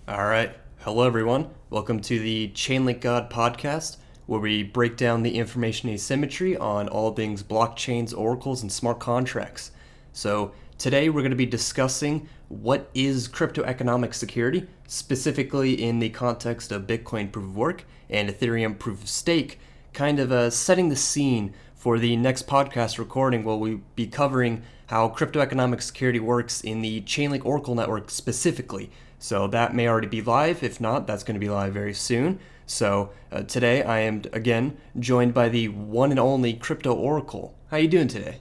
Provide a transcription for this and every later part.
All right. Hello, everyone. Welcome to the ChainLinkGod podcast, where we break down the information asymmetry on all things blockchains, oracles, and smart contracts. So, today we're going to be discussing what is cryptoeconomic security, specifically in the context of Bitcoin proof of work and Ethereum proof of stake, kind of setting the scene for the next podcast recording where we'll be covering how cryptoeconomic security works in the Chainlink Oracle network specifically. So that may already be live. If not, that's going to be live very soon. So today I am again joined by the one and only Crypto Oracle. How you doing today?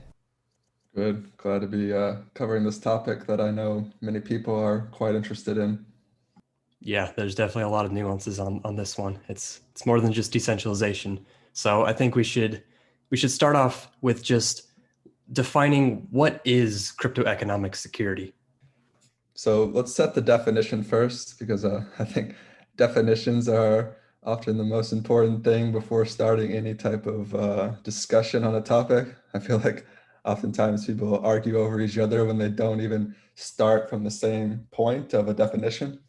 Good. Glad to be covering this topic that I know many people are quite interested in. Yeah, there's definitely a lot of nuances on this one. It's more than just decentralization. So I think we should start off with just defining what is cryptoeconomic security. So let's set the definition first because I think definitions are often the most important thing before starting any type of discussion on a topic. I feel like oftentimes people argue over each other when they don't even start from the same point of a definition.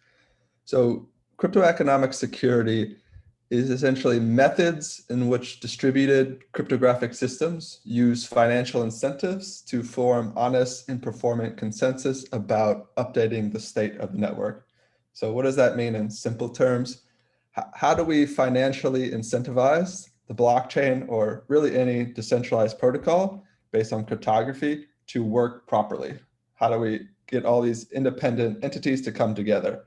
So cryptoeconomic security is essentially methods in which distributed cryptographic systems use financial incentives to form honest and performant consensus about updating the state of the network. So what does that mean in simple terms? How do we financially incentivize the blockchain or really any decentralized protocol based on cryptography to work properly? How do we get all these independent entities to come together?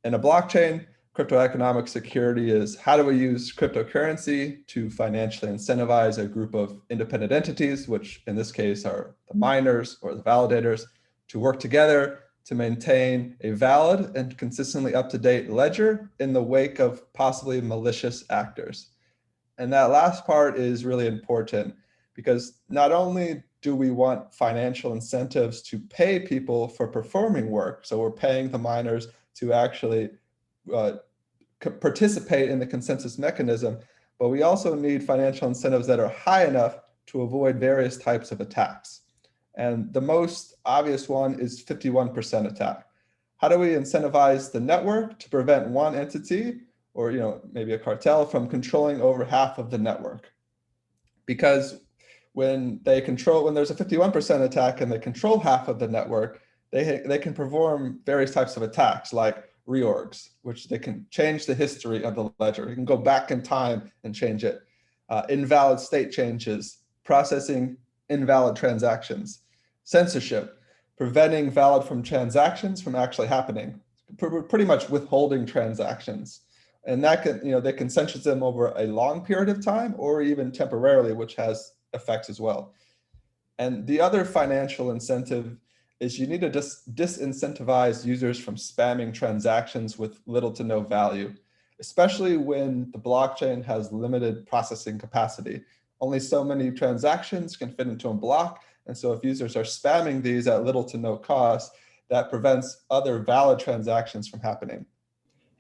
In a blockchain, cryptoeconomic security is how do we use cryptocurrency to financially incentivize a group of independent entities, which in this case are the miners or the validators, to work together to maintain a valid and consistently up-to-date ledger in the wake of possibly malicious actors. And that last part is really important because not only do we want financial incentives to pay people for performing work, so we're paying the miners to actually uh, participate in the consensus mechanism, but we also need financial incentives that are high enough to avoid various types of attacks. And the most obvious one is 51% attack. How do we incentivize the network to prevent one entity or maybe a cartel from controlling over half of the network? Because when there's a 51% attack and they control half of the network, they can perform various types of attacks like reorgs, which they can change the history of the ledger. You can go back in time and change it. Invalid state changes, processing invalid transactions, censorship, preventing valid from transactions from actually happening, pretty much withholding transactions. And that can, they can censor them over a long period of time or even temporarily, which has effects as well. And the other financial incentive is you need to just disincentivize users from spamming transactions with little to no value, especially when the blockchain has limited processing capacity. Only so many transactions can fit into a block. And so if users are spamming these at little to no cost, that prevents other valid transactions from happening.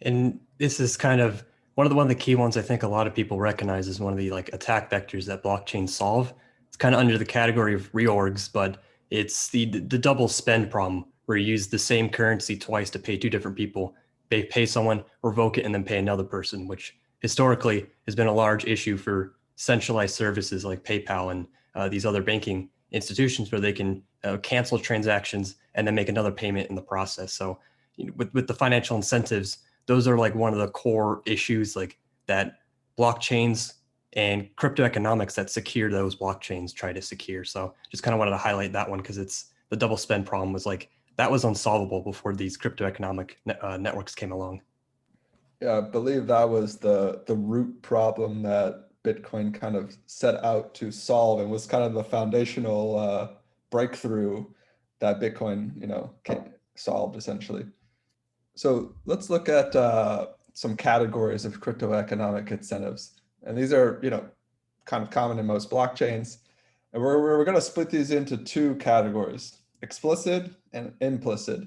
And this is kind of one of the key ones I think a lot of people recognize as one of the like attack vectors that blockchains solve. It's kind of under the category of reorgs, but it's the double spend problem where you use the same currency twice to pay two different people. They pay someone, revoke it, and then pay another person, which historically has been a large issue for centralized services like PayPal and these other banking institutions where they can cancel transactions and then make another payment in the process. So with the financial incentives, those are like one of the core issues like that blockchains and crypto economics that secure those blockchains try to secure. So just kind of wanted to highlight that one because it's the double spend problem was like that was unsolvable before these crypto economic networks came along. Yeah, I believe that was the root problem that Bitcoin kind of set out to solve and was kind of the foundational breakthrough that Bitcoin, solved essentially. So let's look at some categories of crypto economic incentives. And these are, kind of common in most blockchains. And we're going to split these into two categories, explicit and implicit.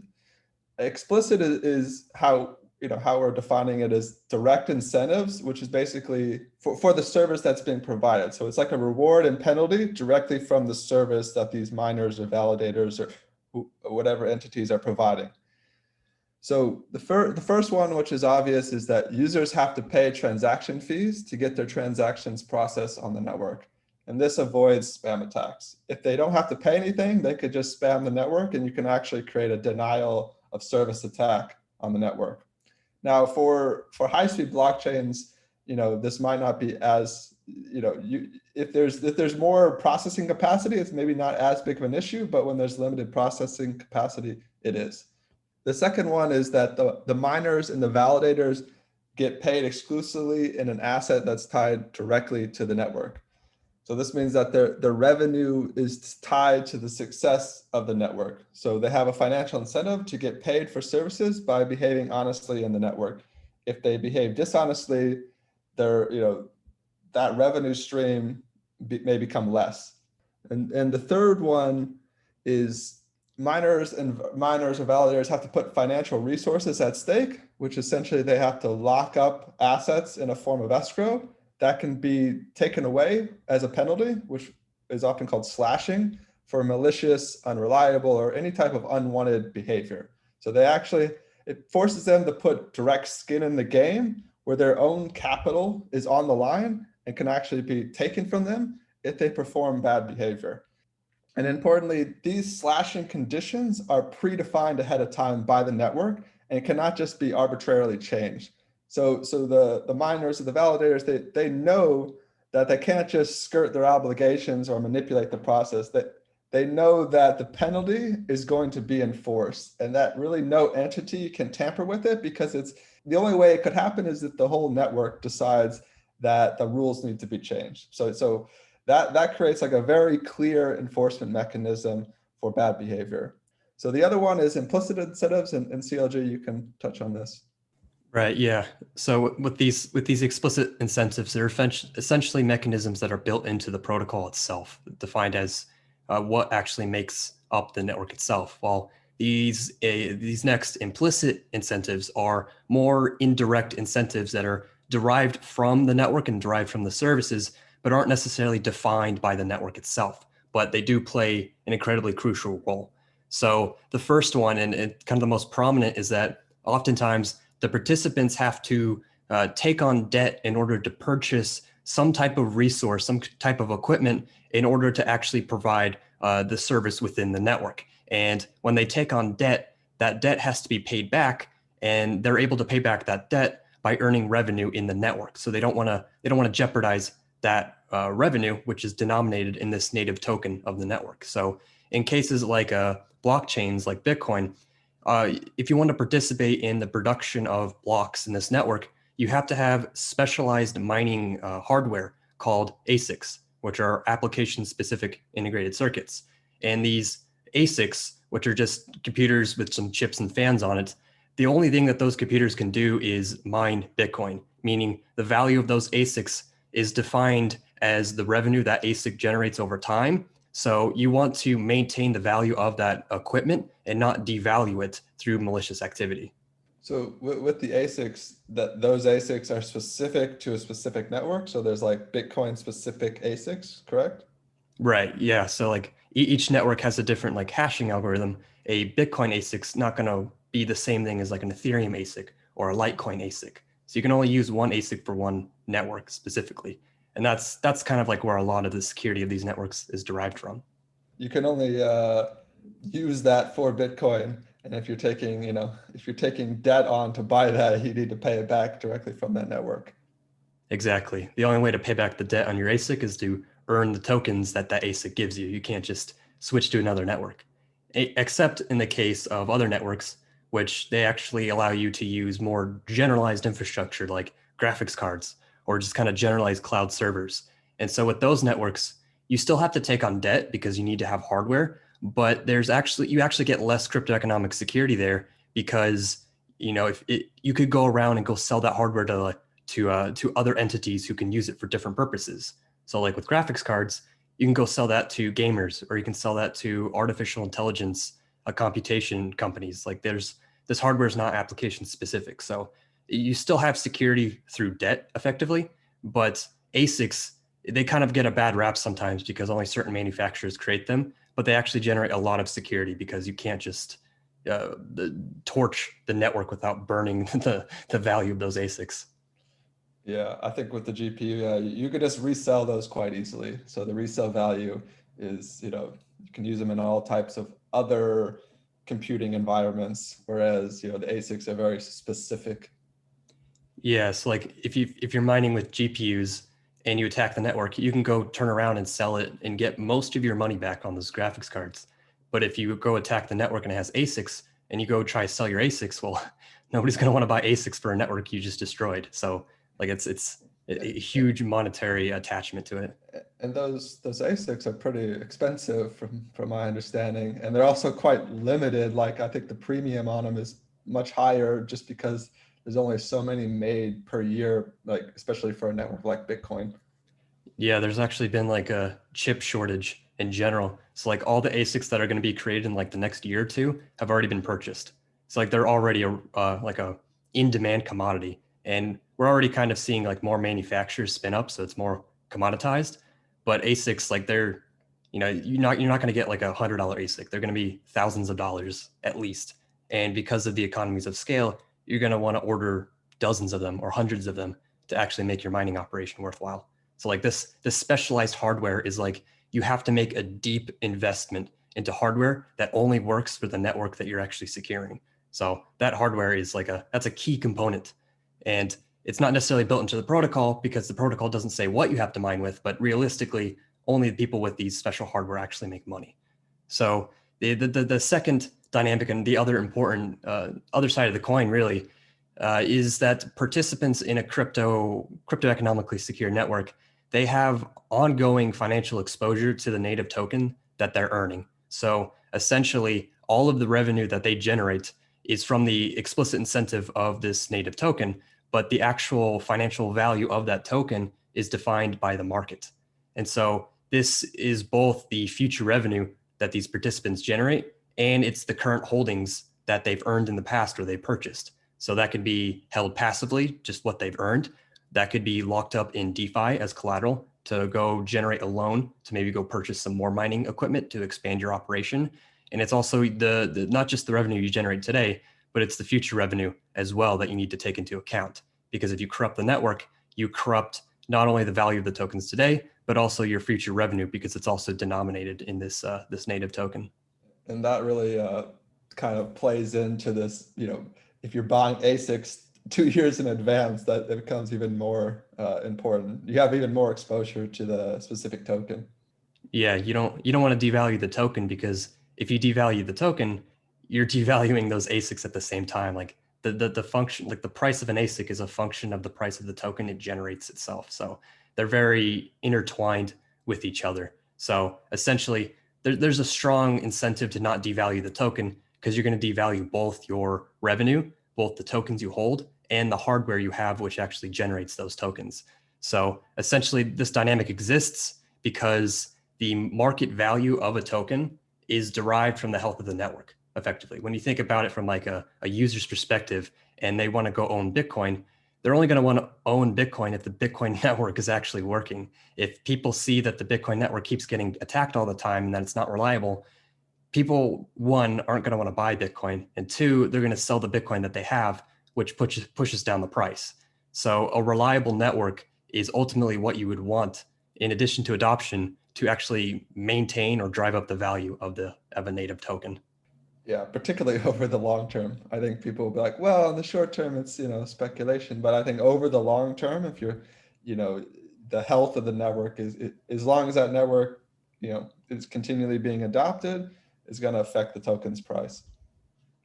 Explicit is how we're defining it as direct incentives, which is basically for the service that's being provided. So it's like a reward and penalty directly from the service that these miners or validators or whatever entities are providing. So the first one, which is obvious, is that users have to pay transaction fees to get their transactions processed on the network. And this avoids spam attacks. If they don't have to pay anything, they could just spam the network and you can actually create a denial of service attack on the network. Now for high-speed blockchains, this might not be as, if there's more processing capacity, it's maybe not as big of an issue, but when there's limited processing capacity, it is. The second one is that the miners and the validators get paid exclusively in an asset that's tied directly to the network. So this means that their revenue is tied to the success of the network. So they have a financial incentive to get paid for services by behaving honestly in the network. If they behave dishonestly, that revenue stream may become less. And the third one is miners or validators have to put financial resources at stake, which essentially they have to lock up assets in a form of escrow that can be taken away as a penalty, which is often called slashing, for malicious, unreliable, or any type of unwanted behavior. So it forces them to put direct skin in the game where their own capital is on the line and can actually be taken from them if they perform bad behavior. And importantly, these slashing conditions are predefined ahead of time by the network and cannot just be arbitrarily changed. So the miners or the validators, they know that they can't just skirt their obligations or manipulate the process. That they know that the penalty is going to be enforced and that really no entity can tamper with it, because it's the only way it could happen is that the whole network decides that the rules need to be changed. So that creates like a very clear enforcement mechanism for bad behavior. So the other one is implicit incentives, and CLG, you can touch on this. Right. Yeah. So with these explicit incentives, they're essentially mechanisms that are built into the protocol itself, defined as what actually makes up the network itself. While these next implicit incentives are more indirect incentives that are derived from the network and derived from the services, but aren't necessarily defined by the network itself. But they do play an incredibly crucial role. So the first one, and kind of the most prominent, is that oftentimes the participants have to take on debt in order to purchase some type of resource, some type of equipment in order to actually provide the service within the network. And when they take on debt, that debt has to be paid back, and they're able to pay back that debt by earning revenue in the network. So they don't want to jeopardize that revenue, which is denominated in this native token of the network. So in cases like blockchains like Bitcoin, if you want to participate in the production of blocks in this network, you have to have specialized mining hardware called ASICs, which are application-specific integrated circuits. And these ASICs, which are just computers with some chips and fans on it, the only thing that those computers can do is mine Bitcoin, meaning the value of those ASICs is defined as the revenue that ASIC generates over time. So you want to maintain the value of that equipment and not devalue it through malicious activity. So with the ASICs, those ASICs are specific to a specific network. So there's like Bitcoin specific ASICs, correct? Right. Yeah. So like each network has a different like hashing algorithm. A Bitcoin ASIC's not going to be the same thing as like an Ethereum ASIC or a Litecoin ASIC. So you can only use one ASIC for one network specifically. And that's kind of like where a lot of the security of these networks is derived from. You can only use that for Bitcoin. And if you're taking debt on to buy that, you need to pay it back directly from that network. Exactly. The only way to pay back the debt on your ASIC is to earn the tokens that ASIC gives you. You can't just switch to another network, except in the case of other networks, which they actually allow you to use more generalized infrastructure like graphics cards or just kind of generalized cloud servers. And so with those networks, you still have to take on debt because you need to have hardware, but you actually get less cryptoeconomic security there because you could go around and go sell that hardware to other entities who can use it for different purposes. So like with graphics cards, you can go sell that to gamers, or you can sell that to artificial intelligence computation companies. Like this hardware is not application specific. So you still have security through debt effectively, but ASICs, they kind of get a bad rap sometimes because only certain manufacturers create them, but they actually generate a lot of security because you can't just torch the network without burning the value of those ASICs. Yeah, I think with the GPU, you could just resell those quite easily. So the resale value is, you can use them in all types of other computing environments, whereas, the ASICs are very specific. Yeah, so like if you're mining with GPUs and you attack the network, you can go turn around and sell it and get most of your money back on those graphics cards. But if you go attack the network and it has ASICs and you go try to sell your ASICs, well, nobody's going to want to buy ASICs for a network you just destroyed. So like it's a huge monetary attachment to it. And those ASICs are pretty expensive from my understanding, and they're also quite limited. Like I think the premium on them is much higher just because there's only so many made per year, like especially for a network like Bitcoin. Yeah, there's actually been like a chip shortage in general. So like all the ASICs that are going to be created in like the next year or two have already been purchased. So like they're already like a in-demand commodity, and we're already kind of seeing like more manufacturers spin up, so it's more commoditized. But ASICs, like they're, you're not going to get like $100 ASIC. They're going to be thousands of dollars at least. And because of the economies of scale, you're going to want to order dozens of them or hundreds of them to actually make your mining operation worthwhile. So like this specialized hardware is like you have to make a deep investment into hardware that only works for the network that you're actually securing. So that hardware is like that's a key component. And it's not necessarily built into the protocol because the protocol doesn't say what you have to mine with, but realistically, only the people with these special hardware actually make money. So the second dynamic and the other important other side of the coin really is that participants in a cryptoeconomically secure network, they have ongoing financial exposure to the native token that they're earning. So essentially, all of the revenue that they generate is from the explicit incentive of this native token, but the actual financial value of that token is defined by the market. And so this is both the future revenue that these participants generate, and it's the current holdings that they've earned in the past or they purchased. So that could be held passively, just what they've earned. That could be locked up in DeFi as collateral to go generate a loan to maybe go purchase some more mining equipment to expand your operation. And it's also the not just the revenue you generate today, but it's the future revenue as well that you need to take into account. Because if you corrupt the network, you corrupt not only the value of the tokens today, but also your future revenue because it's also denominated in this native token. And that really kind of plays into this, if you're buying ASICs 2 years in advance, that it becomes even more important. You have even more exposure to the specific token. Yeah, you don't want to devalue the token because if you devalue the token, you're devaluing those ASICs at the same time. Like the function, like the price of an ASIC is a function of the price of the token it generates itself. So they're very intertwined with each other. So essentially, there's a strong incentive to not devalue the token because you're going to devalue both your revenue, both the tokens you hold, and the hardware you have, which actually generates those tokens. So essentially, this dynamic exists because the market value of a token is derived from the health of the network, effectively. When you think about it from like a user's perspective and they want to go own Bitcoin, they're only going to want to own Bitcoin if the Bitcoin network is actually working. If people see that the Bitcoin network keeps getting attacked all the time and that it's not reliable, people, one, aren't going to want to buy Bitcoin. And two, they're going to sell the Bitcoin that they have, which pushes down the price. So a reliable network is ultimately what you would want in addition to adoption to actually maintain or drive up the value of a native token. Yeah, particularly over the long term. I think people will be like, well, in the short term, it's, speculation. But I think over the long term, if you're, the health of the network as long as that network, is continually being adopted, is going to affect the token's price.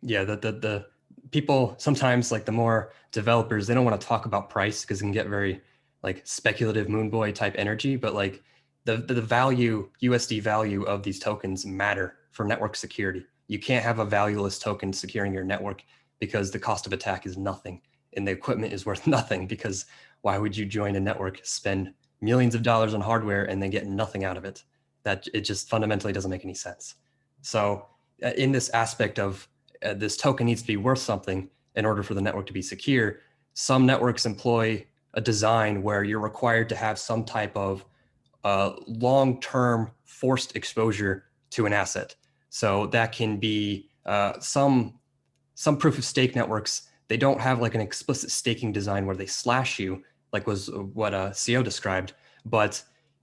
Yeah, the people sometimes, like the more developers, they don't want to talk about price because it can get very like speculative moon boy type energy, but like the value, USD value of these tokens matter for network security. You can't have a valueless token securing your network because the cost of attack is nothing and the equipment is worth nothing, because why would you join a network, spend millions of dollars on hardware and then get nothing out of it? That it just fundamentally doesn't make any sense. So in this aspect of this token needs to be worth something in order for the network to be secure, some networks employ a design where you're required to have some type of long-term forced exposure to an asset. So that can be Some proof of stake networks, they don't have like an explicit staking design where they slash you, like was what CO described, but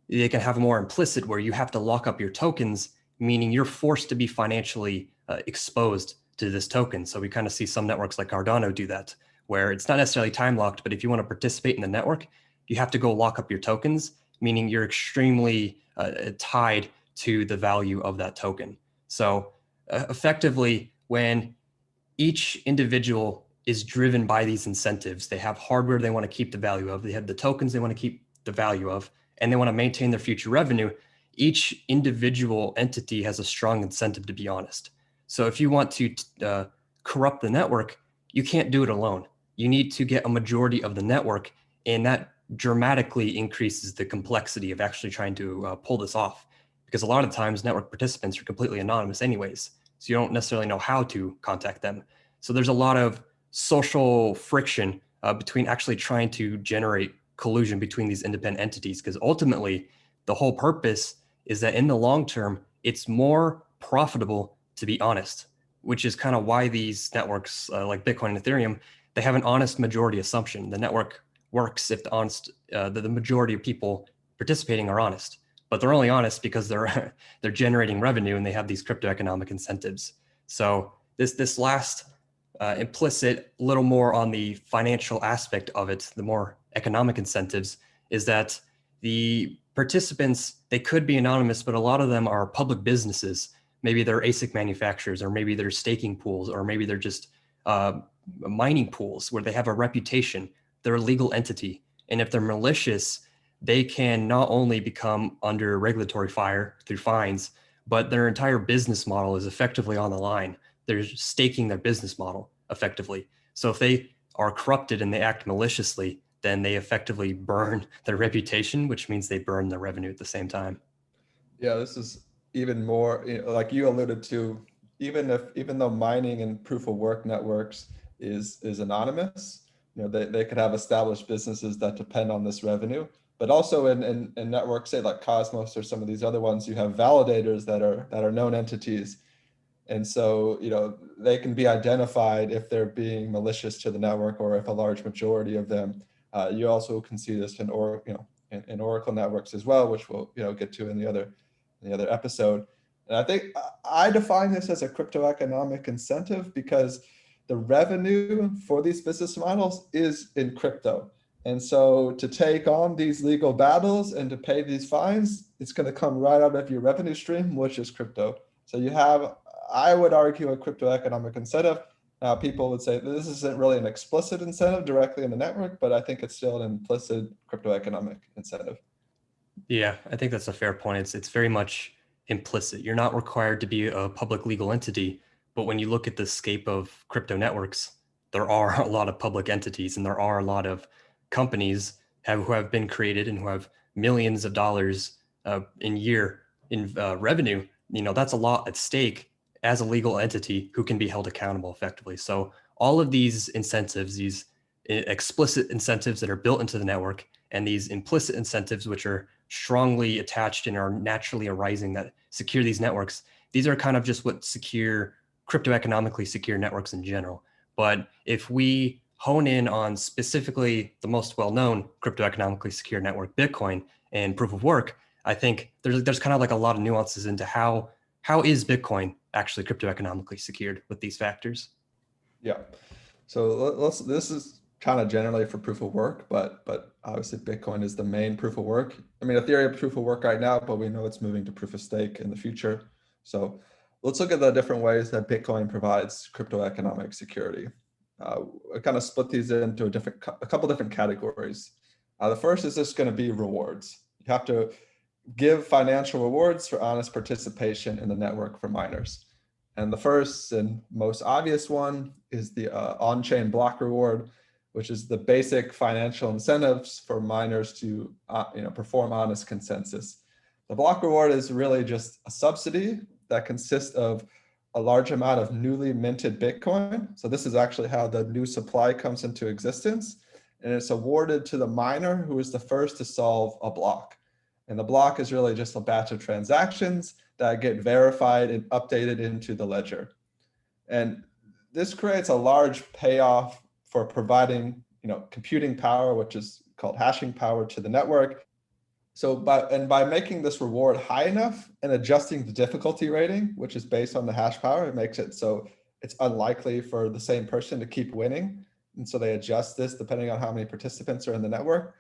they can have a more implicit where you have to lock up your tokens, meaning you're forced to be financially exposed to this token. So we kind of see some networks like Cardano do that, where it's not necessarily time locked, but if you want to participate in the network, you have to go lock up your tokens, meaning you're extremely tied to the value of that token. So effectively, when each individual is driven by these incentives, they have hardware they want to keep the value of, they have the tokens they want to keep the value of, and they want to maintain their future revenue. Each individual entity has a strong incentive to be honest. So if you want to corrupt the network, you can't do it alone. You need to get a majority of the network, and that dramatically increases the complexity of actually trying to pull this off. Because a lot of times network participants are completely anonymous anyways, so you don't necessarily know how to contact them. So there's a lot of social friction between actually trying to generate collusion between these independent entities, because ultimately the whole purpose is that in the long term, it's more profitable to be honest, which is kind of why these networks like Bitcoin and Ethereum, they have an honest majority assumption. The network works if the majority of people participating are honest, but they're only honest because they're generating revenue and they have these crypto economic incentives. So this last implicit, little more on the financial aspect of it, the more economic incentives, is that the participants, they could be anonymous, but a lot of them are public businesses. Maybe they're ASIC manufacturers, or maybe they're staking pools, or maybe they're just mining pools where they have a reputation. They're a legal entity. And if they're malicious, they can not only become under regulatory fire through fines, but their entire business model is effectively on the line. They're staking their business model effectively. So if they are corrupted and they act maliciously, then they effectively burn their reputation, which means they burn their revenue at the same time. Yeah, this is even more, like you alluded to, even though mining and proof of work networks is anonymous, they could have established businesses that depend on this revenue. But also in networks, say like Cosmos or some of these other ones, you have validators that are known entities. And so, they can be identified if they're being malicious to the network, or if a large majority of them. You also can see this in Oracle networks as well, which we'll get to in the other episode. And I think I define this as a crypto economic incentive because the revenue for these business models is in crypto. And so to take on these legal battles and to pay these fines, it's going to come right out of your revenue stream, which is crypto. So you have, I would argue, a crypto economic incentive. Now, people would say this isn't really an explicit incentive directly in the network, but I think it's still an implicit crypto economic incentive. Yeah, I think that's a fair point. It's very much implicit. You're not required to be a public legal entity, but when you look at the scape of crypto networks, there are a lot of public entities and there are a lot of companies who have been created and who have millions of dollars in revenue. That's a lot at stake as a legal entity who can be held accountable effectively. So all of these incentives, these explicit incentives that are built into the network, and these implicit incentives, which are strongly attached and are naturally arising that secure these networks, these are kind of just what secure, crypto economically secure networks in general. But if we hone in on specifically the most well-known crypto economically secure network, Bitcoin, and proof of work, I think there's kind of like a lot of nuances into how is Bitcoin actually crypto economically secured with these factors. Yeah. So this is kind of generally for proof of work, but obviously Bitcoin is the main proof of work. I mean, Ethereum proof of work right now, but we know it's moving to proof of stake in the future. So let's look at the different ways that Bitcoin provides crypto economic security. I kind of split these into a couple different categories. The first is just going to be rewards. You have to give financial rewards for honest participation in the network for miners. And the first and most obvious one is the on-chain block reward, which is the basic financial incentives for miners to perform honest consensus. The block reward is really just a subsidy that consists of a large amount of newly minted Bitcoin. So this is actually how the new supply comes into existence. And it's awarded to the miner who is the first to solve a block. And the block is really just a batch of transactions that get verified and updated into the ledger. And this creates a large payoff for providing, computing power, which is called hashing power, to the network. So by making this reward high enough and adjusting the difficulty rating, which is based on the hash power, it makes it so it's unlikely for the same person to keep winning. And so they adjust this depending on how many participants are in the network.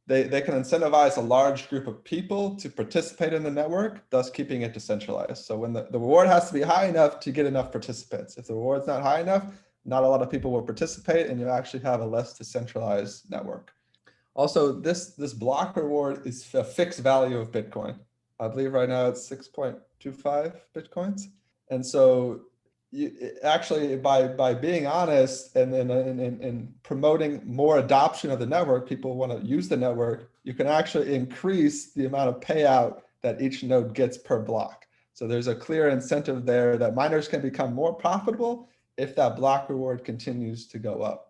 They can incentivize a large group of people to participate in the network, thus keeping it decentralized. So when the reward has to be high enough to get enough participants. If the reward's not high enough, not a lot of people will participate, and you actually have a less decentralized network. Also, this block reward is a fixed value of Bitcoin. I believe right now it's 6.25 Bitcoins. And so actually by being honest and promoting more adoption of the network, people want to use the network, you can actually increase the amount of payout that each node gets per block. So there's a clear incentive there that miners can become more profitable if that block reward continues to go up.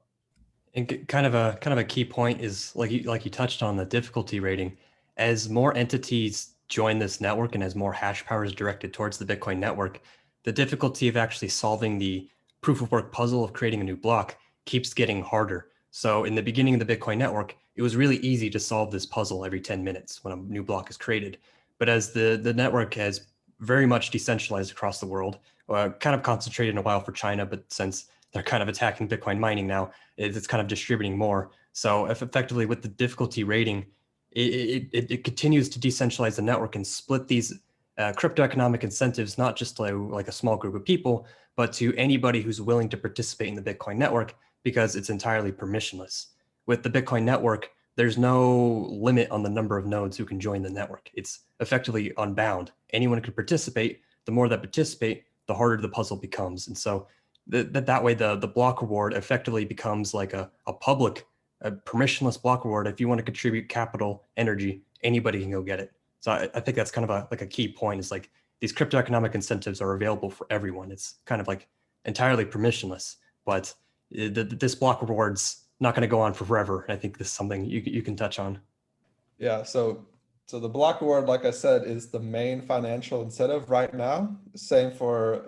And kind of a key point is like you touched on the difficulty rating. As more entities join this network and as more hash power is directed towards the Bitcoin network, the difficulty of actually solving the proof of work puzzle of creating a new block keeps getting harder. So in the beginning of the Bitcoin network, it was really easy to solve this puzzle every 10 minutes when a new block is created. But as the network has very much decentralized across the world, kind of concentrated in a while for China, but since they're kind of attacking Bitcoin mining now, it's kind of distributing more. So if effectively with the difficulty rating, it continues to decentralize the network and split these cryptoeconomic incentives, not just to like a small group of people, but to anybody who's willing to participate in the Bitcoin network, because it's entirely permissionless. With the Bitcoin network, there's no limit on the number of nodes who can join the network. It's effectively unbound. Anyone can participate. The more that participate, the harder the puzzle becomes. And so that way the block reward effectively becomes like a public, a permissionless block reward. If you want to contribute capital, energy, anybody can go get it. So I think that's kind of a key point, is like these cryptoeconomic incentives are available for everyone. It's kind of like entirely permissionless, but this block reward's not going to go on forever. And I think this is something you can touch on. Yeah, so the block reward, like I said, is the main financial incentive right now. Same for,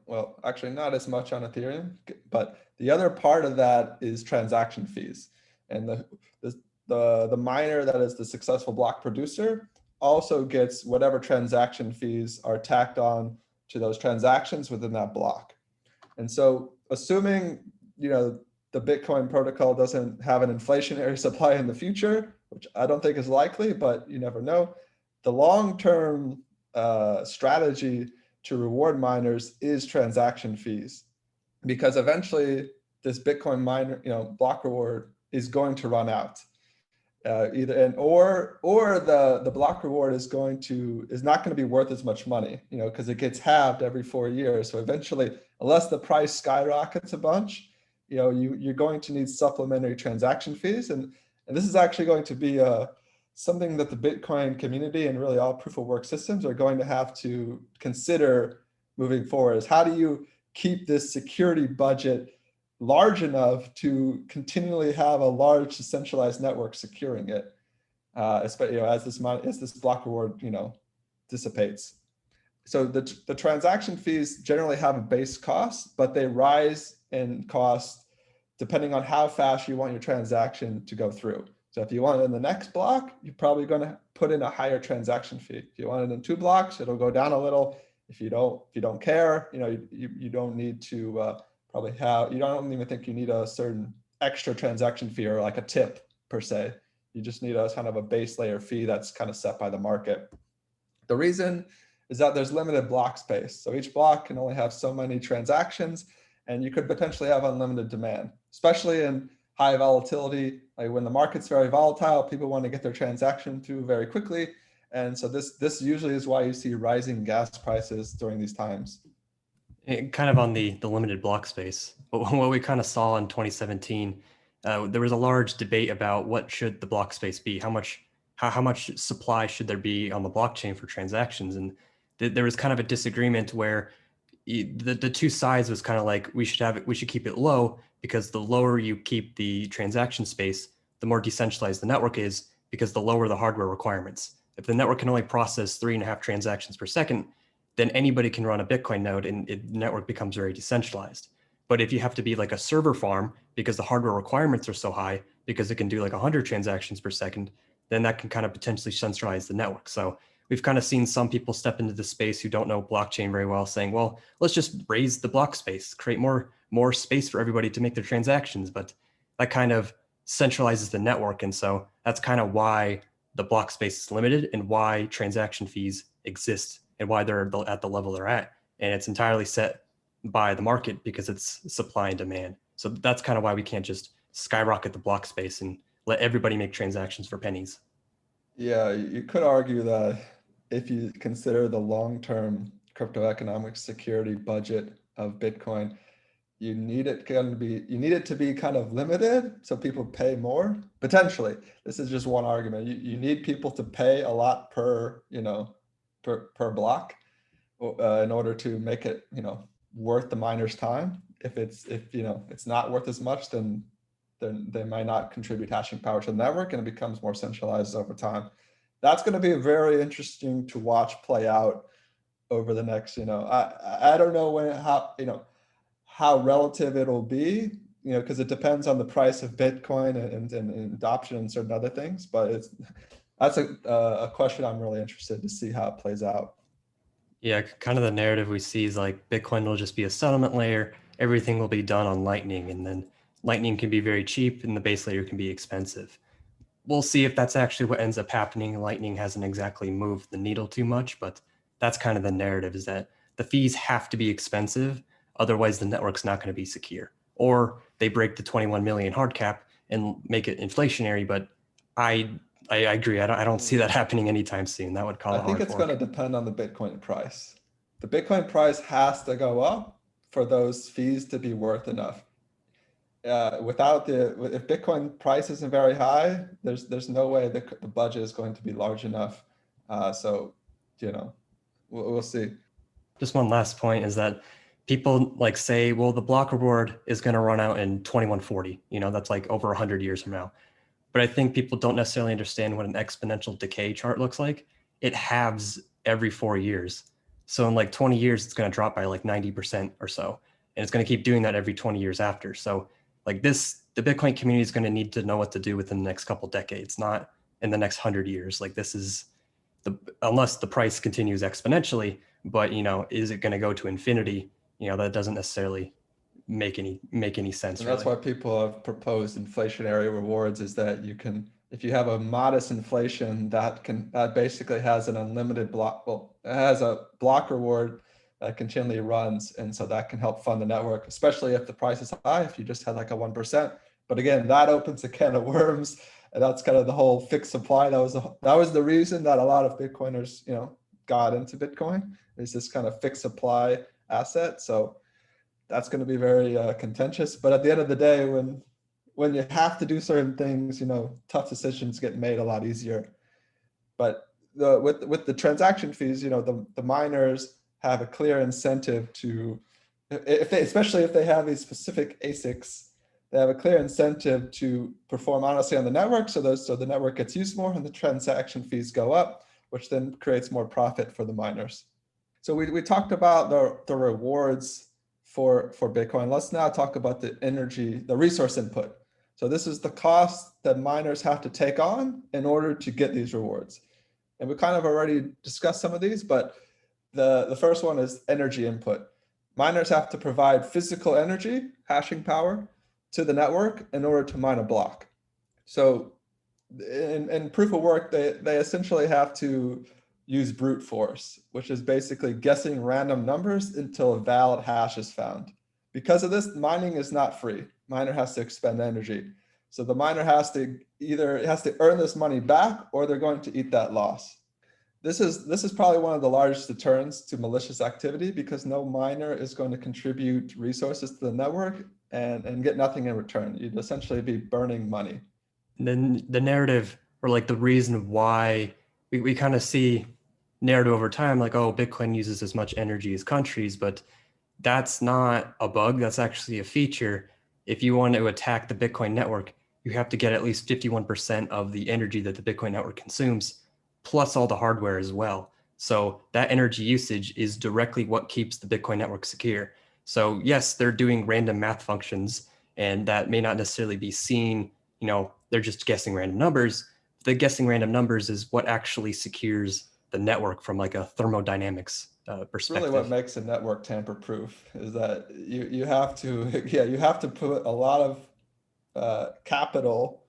well, actually not as much on Ethereum, but the other part of that is transaction fees. And the miner that is the successful block producer also gets whatever transaction fees are tacked on to those transactions within that block. And so assuming, the Bitcoin protocol doesn't have an inflationary supply in the future, which I don't think is likely, but you never know, the long-term strategy to reward miners is transaction fees, because eventually this Bitcoin miner, block reward is going to run out. Or the block reward is not going to be worth as much money, because it gets halved every 4 years. So eventually, unless the price skyrockets a bunch, you're going to need supplementary transaction fees, and this is actually going to be something that the Bitcoin community and really all proof of work systems are going to have to consider moving forward. Is how do you keep this security budget large enough to continually have a large decentralized network securing it, especially as this block reward dissipates. So the transaction fees generally have a base cost, but they rise in cost depending on how fast you want your transaction to go through. So if you want it in the next block, you're probably going to put in a higher transaction fee. If you want it in 2 blocks, it'll go down a little. If you don't care, you don't need to you don't even think you need a certain extra transaction fee or like a tip per se. You just need a kind of a base layer fee that's kind of set by the market. The reason is that there's limited block space. So each block can only have so many transactions, and you could potentially have unlimited demand, especially in high volatility. Like when the market's very volatile, people want to get their transaction through very quickly. And so this usually is why you see rising gas prices during these times. Kind of on the limited block space, but what we kind of saw in 2017, there was a large debate about what should the block space be, how much supply should there be on the blockchain for transactions, and there was kind of a disagreement where the two sides was kind of like we should keep it low, because the lower you keep the transaction space, the more decentralized the network is, because the lower the hardware requirements. If the network can only process 3.5 transactions per second, then anybody can run a Bitcoin node and the network becomes very decentralized. But if you have to be like a server farm because the hardware requirements are so high, because it can do like 100 transactions per second, then that can kind of potentially centralize the network. So we've kind of seen some people step into the space who don't know blockchain very well saying, well, let's just raise the block space, create more space for everybody to make their transactions. But that kind of centralizes the network. And so that's kind of why the block space is limited and why transaction fees exist and why they're at the level they're at. And it's entirely set by the market because it's supply and demand. So that's kind of why we can't just skyrocket the block space and let everybody make transactions for pennies. Yeah, you could argue that if you consider the long-term cryptoeconomic security budget of Bitcoin, you need it to be kind of limited so people pay more. Potentially, this is just one argument. You need people to pay a lot per, per block in order to make it, worth the miner's time. If it's not worth as much, then they might not contribute hashing power to the network, and it becomes more centralized over time. That's going to be very interesting to watch play out over the next, I don't know how relative it'll be, because it depends on the price of Bitcoin and adoption and certain other things. But that's a question I'm really interested to see how it plays out. Yeah, kind of the narrative we see is like Bitcoin will just be a settlement layer. Everything will be done on Lightning, and then Lightning can be very cheap and the base layer can be expensive. We'll see if that's actually what ends up happening. Lightning hasn't exactly moved the needle too much, but that's kind of the narrative, is that the fees have to be expensive. Otherwise, the network's not going to be secure. Or they break the 21 million hard cap and make it inflationary. But I agree. I don't see that happening anytime soon. That would cause I a think hard it's fork. going to depend on the Bitcoin price. The Bitcoin price has to go up for those fees to be worth enough. If Bitcoin price isn't very high, there's no way the budget is going to be large enough. So, we'll see. Just one last point is that people like say, well, the block reward is going to run out in 2140. That's like over 100 years from now. But I think people don't necessarily understand what an exponential decay chart looks like. It halves every 4 years. So in like 20 years, it's going to drop by like 90% or so. And it's going to keep doing that every 20 years after. So like this, the Bitcoin community is going to need to know what to do within the next couple decades, not in the next 100 years. Like this is unless the price continues exponentially, but is it going to go to infinity? That doesn't necessarily make any sense. And that's really. why people have proposed inflationary rewards, is that if you have a modest inflation, that basically has an unlimited block. Well, it has a block reward that continually runs, and so that can help fund the network, especially if the price is high. If you just had like a 1%, but again, that opens a can of worms, and that's kind of the whole fixed supply. That was the reason that a lot of Bitcoiners, got into Bitcoin, is this kind of fixed supply asset. So that's going to be very contentious. But at the end of the day, when you have to do certain things, tough decisions get made a lot easier. But with the transaction fees, the miners have a clear incentive to, especially if they have these specific ASICs, they have a clear incentive to perform honestly on the network. So the network gets used more and the transaction fees go up, which then creates more profit for the miners. So we talked about the rewards for Bitcoin. Let's now talk about the resource input. So this is the cost that miners have to take on in order to get these rewards. And we kind of already discussed some of these, but the first one is energy input. Miners have to provide physical energy, hashing power, to the network in order to mine a block. So in proof of work, they essentially have to use brute force, which is basically guessing random numbers until a valid hash is found. Because of this, mining is not free. Miner has to expend energy. So the miner has to earn this money back, or they're going to eat that loss. This is probably one of the largest deterrents to malicious activity, because no miner is going to contribute resources to the network and get nothing in return. You'd essentially be burning money. And then the narrative, or like the reason why we kind of see narrative over time, like, oh, Bitcoin uses as much energy as countries, but that's not a bug. That's actually a feature. If you want to attack the Bitcoin network, you have to get at least 51% of the energy that the Bitcoin network consumes, plus all the hardware as well. So that energy usage is directly what keeps the Bitcoin network secure. So yes, they're doing random math functions, and that may not necessarily be seen, they're just guessing random numbers. The guessing random numbers is what actually secures the network from like a thermodynamics It's really what perspective. makes a network tamper proof is that you have to yeah, you have to put a lot of capital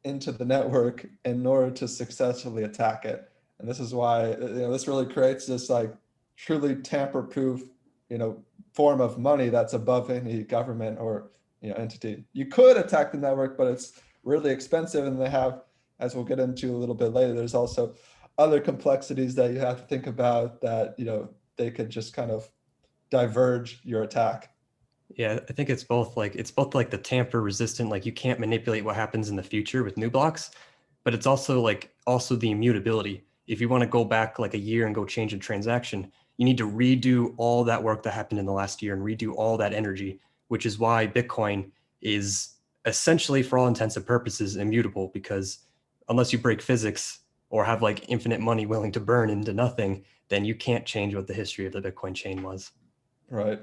into the network in order to successfully attack it. And this is why this really creates this like truly tamper-proof form of money that's above any government or entity. You could attack the network, but it's really expensive, and they have, as we'll get into a little bit later, there's also other complexities that you have to think about that they could just kind of diverge your attack. Yeah, I think it's both like the tamper resistant, like you can't manipulate what happens in the future with new blocks, but it's also the immutability. If you want to go back like a year and go change a transaction, you need to redo all that work that happened in the last year and redo all that energy, which is why Bitcoin is essentially, for all intents and purposes, immutable, because unless you break physics or have like infinite money willing to burn into nothing, then you can't change what the history of the Bitcoin chain was. Right.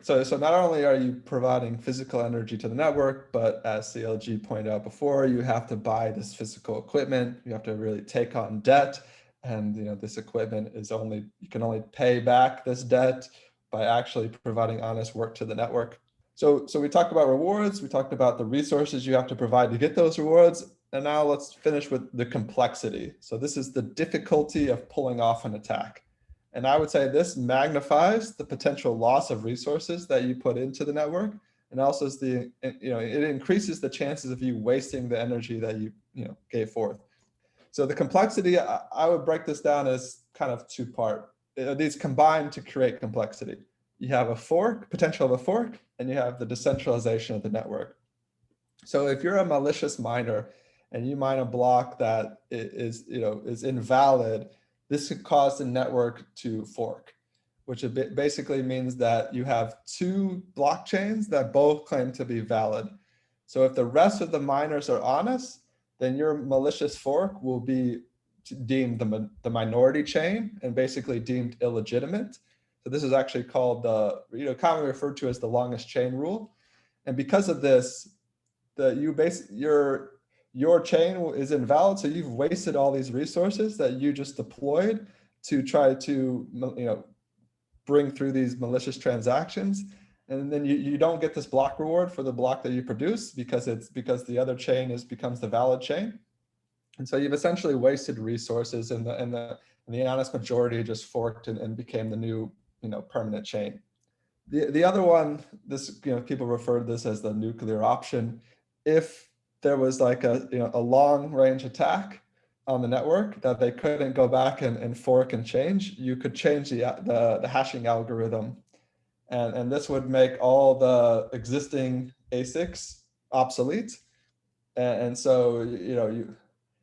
So not only are you providing physical energy to the network, but as CLG pointed out before, you have to buy this physical equipment. You have to really take on debt, and this equipment you can only pay back this debt by actually providing honest work to the network. So we talked about rewards. We talked about the resources you have to provide to get those rewards. And now let's finish with the complexity. So this is the difficulty of pulling off an attack. And I would say this magnifies the potential loss of resources that you put into the network, and also it increases the chances of you wasting the energy that you gave forth. So the complexity, I would break this down as kind of two-part. These combine to create complexity. You have a fork, potential of a fork, and you have the decentralization of the network. So if you're a malicious miner and you mine a block that is invalid, this could cause the network to fork, which basically means that you have two blockchains that both claim to be valid. So if the rest of the miners are honest, then your malicious fork will be deemed the minority chain and basically deemed illegitimate. So this is actually called commonly referred to as the longest chain rule. And because of this, your chain is invalid, so you've wasted all these resources that you just deployed to try to bring through these malicious transactions, and then you don't get this block reward for the block that you produce because the other chain becomes the valid chain, and so you've essentially wasted resources, and the honest majority just forked and became the new permanent chain. The other one, people refer to this as the nuclear option. If there was like a long range attack on the network that they couldn't go back and fork and change, you could change the hashing algorithm, and this would make all the existing ASICs obsolete. And so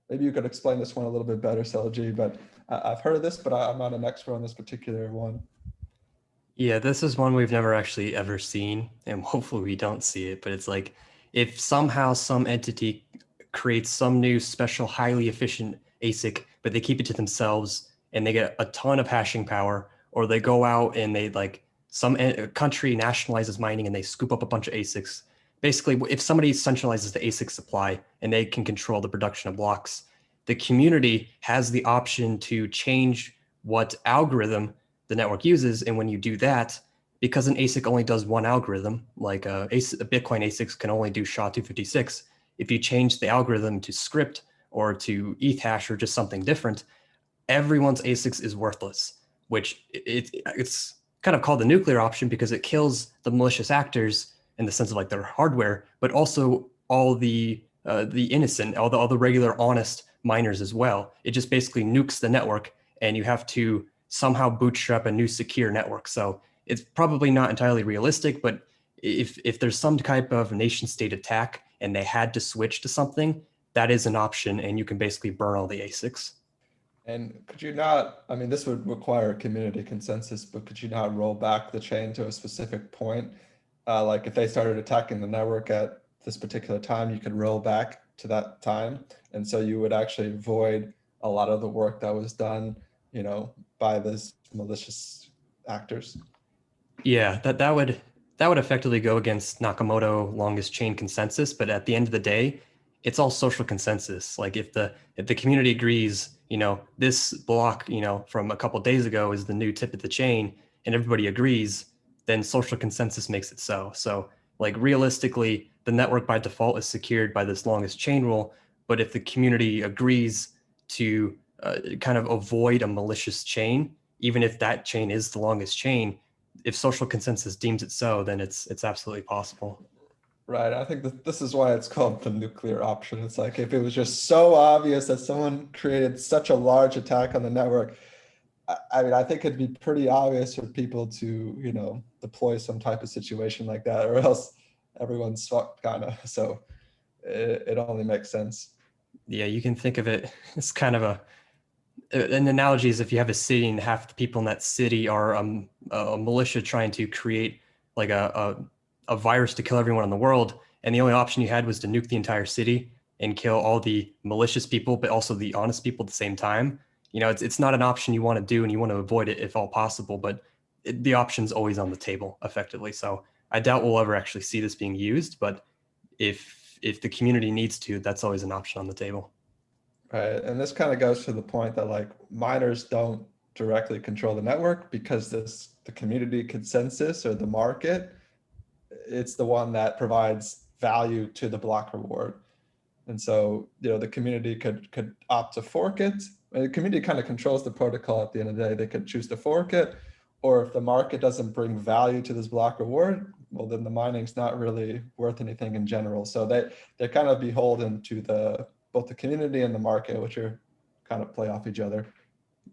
maybe you could explain this one a little bit better, Selji, but I've heard of this, but I'm not an expert on this particular one. Yeah, this is one we've never actually ever seen, and hopefully we don't see it. But it's like if somehow some entity creates some new special, highly efficient ASIC, but they keep it to themselves and they get a ton of hashing power, or they go out and they like some country nationalizes mining and they scoop up a bunch of ASICs. Basically, if somebody centralizes the ASIC supply and they can control the production of blocks, the community has the option to change what algorithm the network uses. And when you do that, because an ASIC only does one algorithm, like a Bitcoin ASICs can only do SHA-256, if you change the algorithm to script or to ETH hash or just something different, everyone's ASICs is worthless, which it's kind of called the nuclear option because it kills the malicious actors in the sense of like their hardware, but also all the innocent, all the regular honest miners as well. It just basically nukes the network, and you have to somehow bootstrap a new secure network. So it's probably not entirely realistic, but if there's some type of nation state attack and they had to switch to something, that is an option, and you can basically burn all the ASICs. And could you not, I mean, this would require community consensus, but could you not roll back the chain to a specific point? Like if they started attacking the network at this particular time, you could roll back to that time. And so you would actually void a lot of the work that was done by these malicious actors. Yeah, that would effectively go against Nakamoto longest chain consensus, but at the end of the day, it's all social consensus. Like if the community agrees, this block, from a couple of days ago is the new tip of the chain and everybody agrees, then social consensus makes it so. So like realistically, the network by default is secured by this longest chain rule, but if the community agrees to kind of avoid a malicious chain, even if that chain is the longest chain, if social consensus deems it so, then it's absolutely possible. Right. I think that this is why it's called the nuclear option. It's like if it was just so obvious that someone created such a large attack on the network, I mean, I think it'd be pretty obvious for people to, deploy some type of situation like that, or else everyone's fucked, kind of. So it only makes sense. Yeah, you can think of it as kind of an analogy is if you have a city and half the people in that city are a militia trying to create like a virus to kill everyone in the world, and the only option you had was to nuke the entire city and kill all the malicious people, but also the honest people at the same time. It's not an option you want to do, and you want to avoid it if all possible, but the option's always on the table effectively. So I doubt we'll ever actually see this being used, but if the community needs to, that's always an option on the table. Right. And this kind of goes to the point that like miners don't directly control the network because the community consensus or the market, it's the one that provides value to the block reward. And so, the community could opt to fork it. And the community kind of controls the protocol at the end of the day. They could choose to fork it, or if the market doesn't bring value to this block reward, well, then the mining's not really worth anything in general. So they're kind of beholden to both the community and the market, which are kind of play off each other.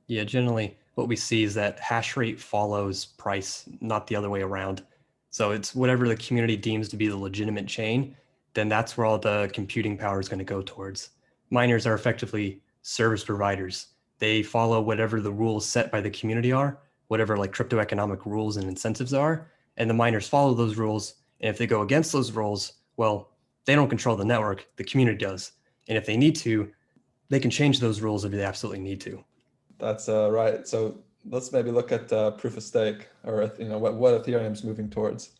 Yeah, generally what we see is that hash rate follows price, not the other way around. So it's whatever the community deems to be the legitimate chain, then that's where all the computing power is going to go towards. Miners are effectively service providers. They follow whatever the rules set by the community are, whatever like crypto economic rules and incentives are, and the miners follow those rules. And if they go against those rules, well, they don't control the network, the community does. And if they need to, they can change those rules if they absolutely need to. That's right. So let's maybe look at proof of stake, or what Ethereum's moving towards.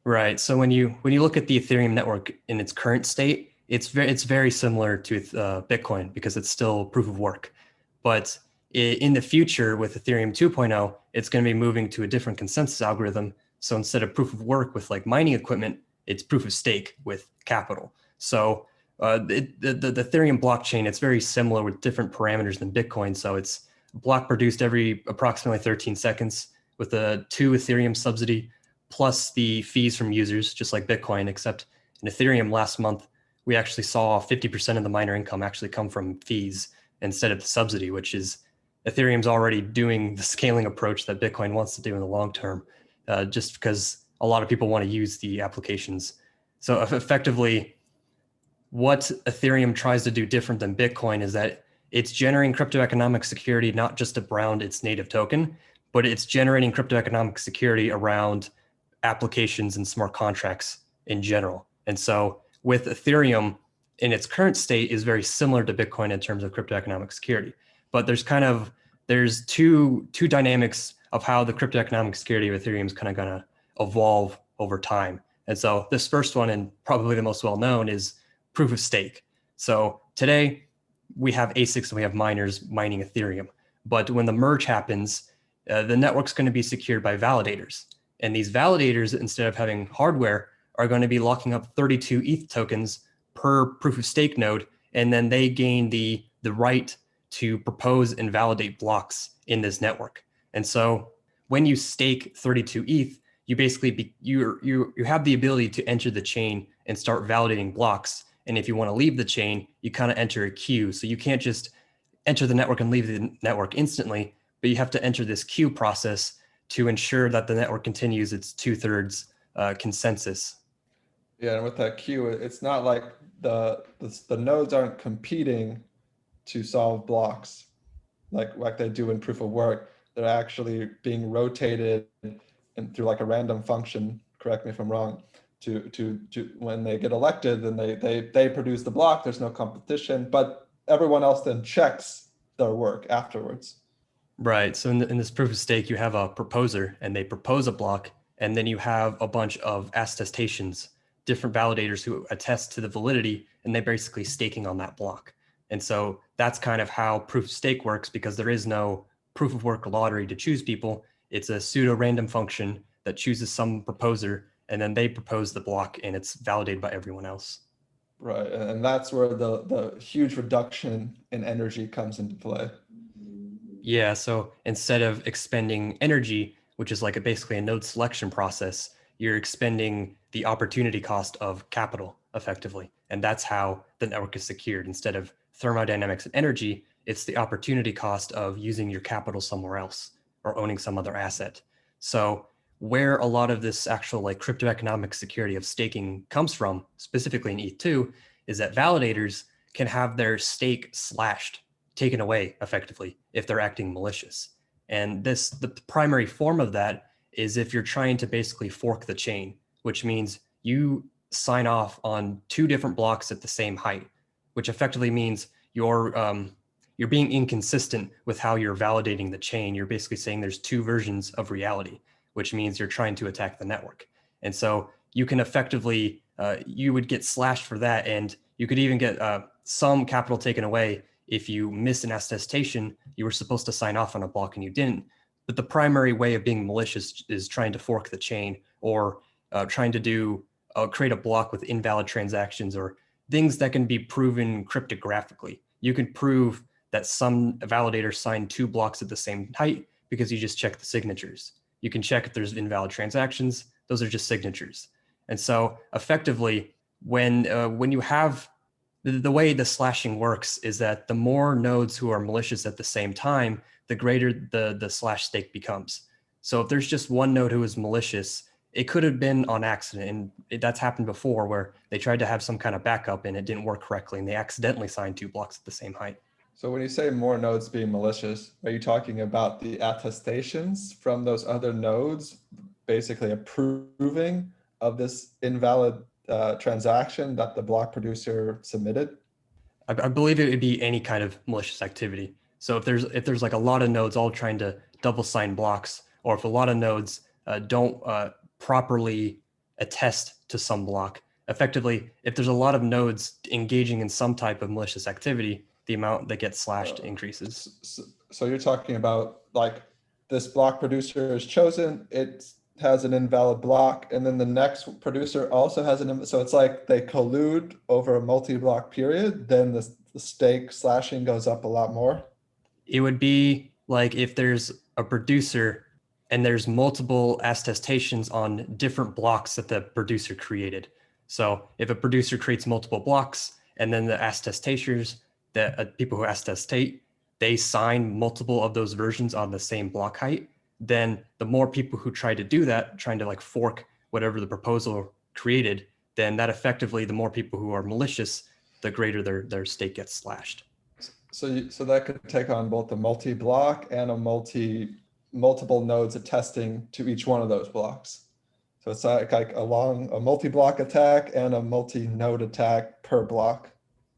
Right. So when you look at the Ethereum network in its current state, it's very similar to Bitcoin because it's still proof of work. But in the future with Ethereum 2.0, it's going to be moving to a different consensus algorithm. So instead of proof of work with like mining equipment, it's proof of stake with capital. So the Ethereum blockchain, it's very similar with different parameters than Bitcoin. So it's block produced every approximately 13 seconds with a 2 Ethereum subsidy plus the fees from users, just like Bitcoin, except in Ethereum last month, we actually saw 50% of the miner income actually come from fees instead of the subsidy, which is Ethereum's already doing the scaling approach that Bitcoin wants to do in the long term, just because a lot of people want to use the applications. So effectively, what Ethereum tries to do different than Bitcoin is that it's generating cryptoeconomic security not just around its native token, but it's generating cryptoeconomic security around applications and smart contracts in general. And so with Ethereum in its current state is very similar to Bitcoin in terms of cryptoeconomic security. But there's two dynamics of how the cryptoeconomic security of Ethereum is kind of going to evolve over time. And so this first one, and probably the most well known, is proof of stake. So today we have ASICs and we have miners mining Ethereum. But when the merge happens, the network's going to be secured by validators. And these validators, instead of having hardware, are going to be locking up 32 ETH tokens per proof of stake node. And then they gain the right to propose and validate blocks in this network. And so when you stake 32 ETH, you basically you have the ability to enter the chain and start validating blocks. And if you want to leave the chain, you kind of enter a queue. So you can't just enter the network and leave the network instantly, but you have to enter this queue process to ensure that the network continues its 2/3 consensus. Yeah, and with that queue, it's not like the nodes aren't competing to solve blocks like they do in proof of work. They're actually being rotated and through like a random function. Correct me if I'm wrong. To when they get elected, then they produce the block. There's no competition, but everyone else then checks their work afterwards. Right. So in this proof of stake, you have a proposer and they propose a block, and then you have a bunch of attestations, different validators who attest to the validity, and they're basically staking on that block. And so that's kind of how proof of stake works, because there is no proof of work lottery to choose people. It's a pseudo random function that chooses some proposer, and then they propose the block, and it's validated by everyone else. Right, and that's where the huge reduction in energy comes into play. Yeah, so instead of expending energy, which is like basically a node selection process, you're expending the opportunity cost of capital effectively. And that's how the network is secured. Instead of thermodynamics and energy, it's the opportunity cost of using your capital somewhere else or owning some other asset. So where a lot of this actual like cryptoeconomic security of staking comes from, specifically in ETH2, is that validators can have their stake slashed, taken away effectively if they're acting malicious. And the primary form of that is if you're trying to basically fork the chain, which means you sign off on two different blocks at the same height, which effectively means you're being inconsistent with how you're validating the chain. You're basically saying there's two versions of reality, which means you're trying to attack the network. And so you can effectively you would get slashed for that, and you could even get some capital taken away if you miss an attestation. You were supposed to sign off on a block and you didn't. But the primary way of being malicious is trying to fork the chain, or trying to create a block with invalid transactions, or things that can be proven cryptographically. You can prove that some validator signed two blocks at the same height because you just check the signatures. You can check if there's invalid transactions. Those are just signatures. And so effectively, when you have the way the slashing works is that the more nodes who are malicious at the same time, the greater the slash stake becomes. So if there's just one node who is malicious, it could have been on accident. And that's happened before where they tried to have some kind of backup and it didn't work correctly and they accidentally signed two blocks at the same height. So when you say more nodes being malicious, are you talking about the attestations from those other nodes basically approving of this invalid transaction that the block producer submitted? I believe it would be any kind of malicious activity. So if there's like a lot of nodes all trying to double sign blocks, or if a lot of nodes don't properly attest to some block, effectively, if there's a lot of nodes engaging in some type of malicious activity, the amount that gets slashed increases. So you're talking about like this block producer is chosen, it has an invalid block, and then the next producer also has so it's like they collude over a multi-block period, then the stake slashing goes up a lot more. It would be like if there's a producer and there's multiple attestations on different blocks that the producer created. So if a producer creates multiple blocks and then the attestators, the people who attestate, they sign multiple of those versions on the same block height, then the more people who try to do that, trying to like fork whatever the proposal created, then that effectively, the more people who are malicious, the greater their stake gets slashed. So that could take on both a multi-block and a multiple nodes attesting to each one of those blocks. So it's like a multi-block attack and a multi-node attack per block.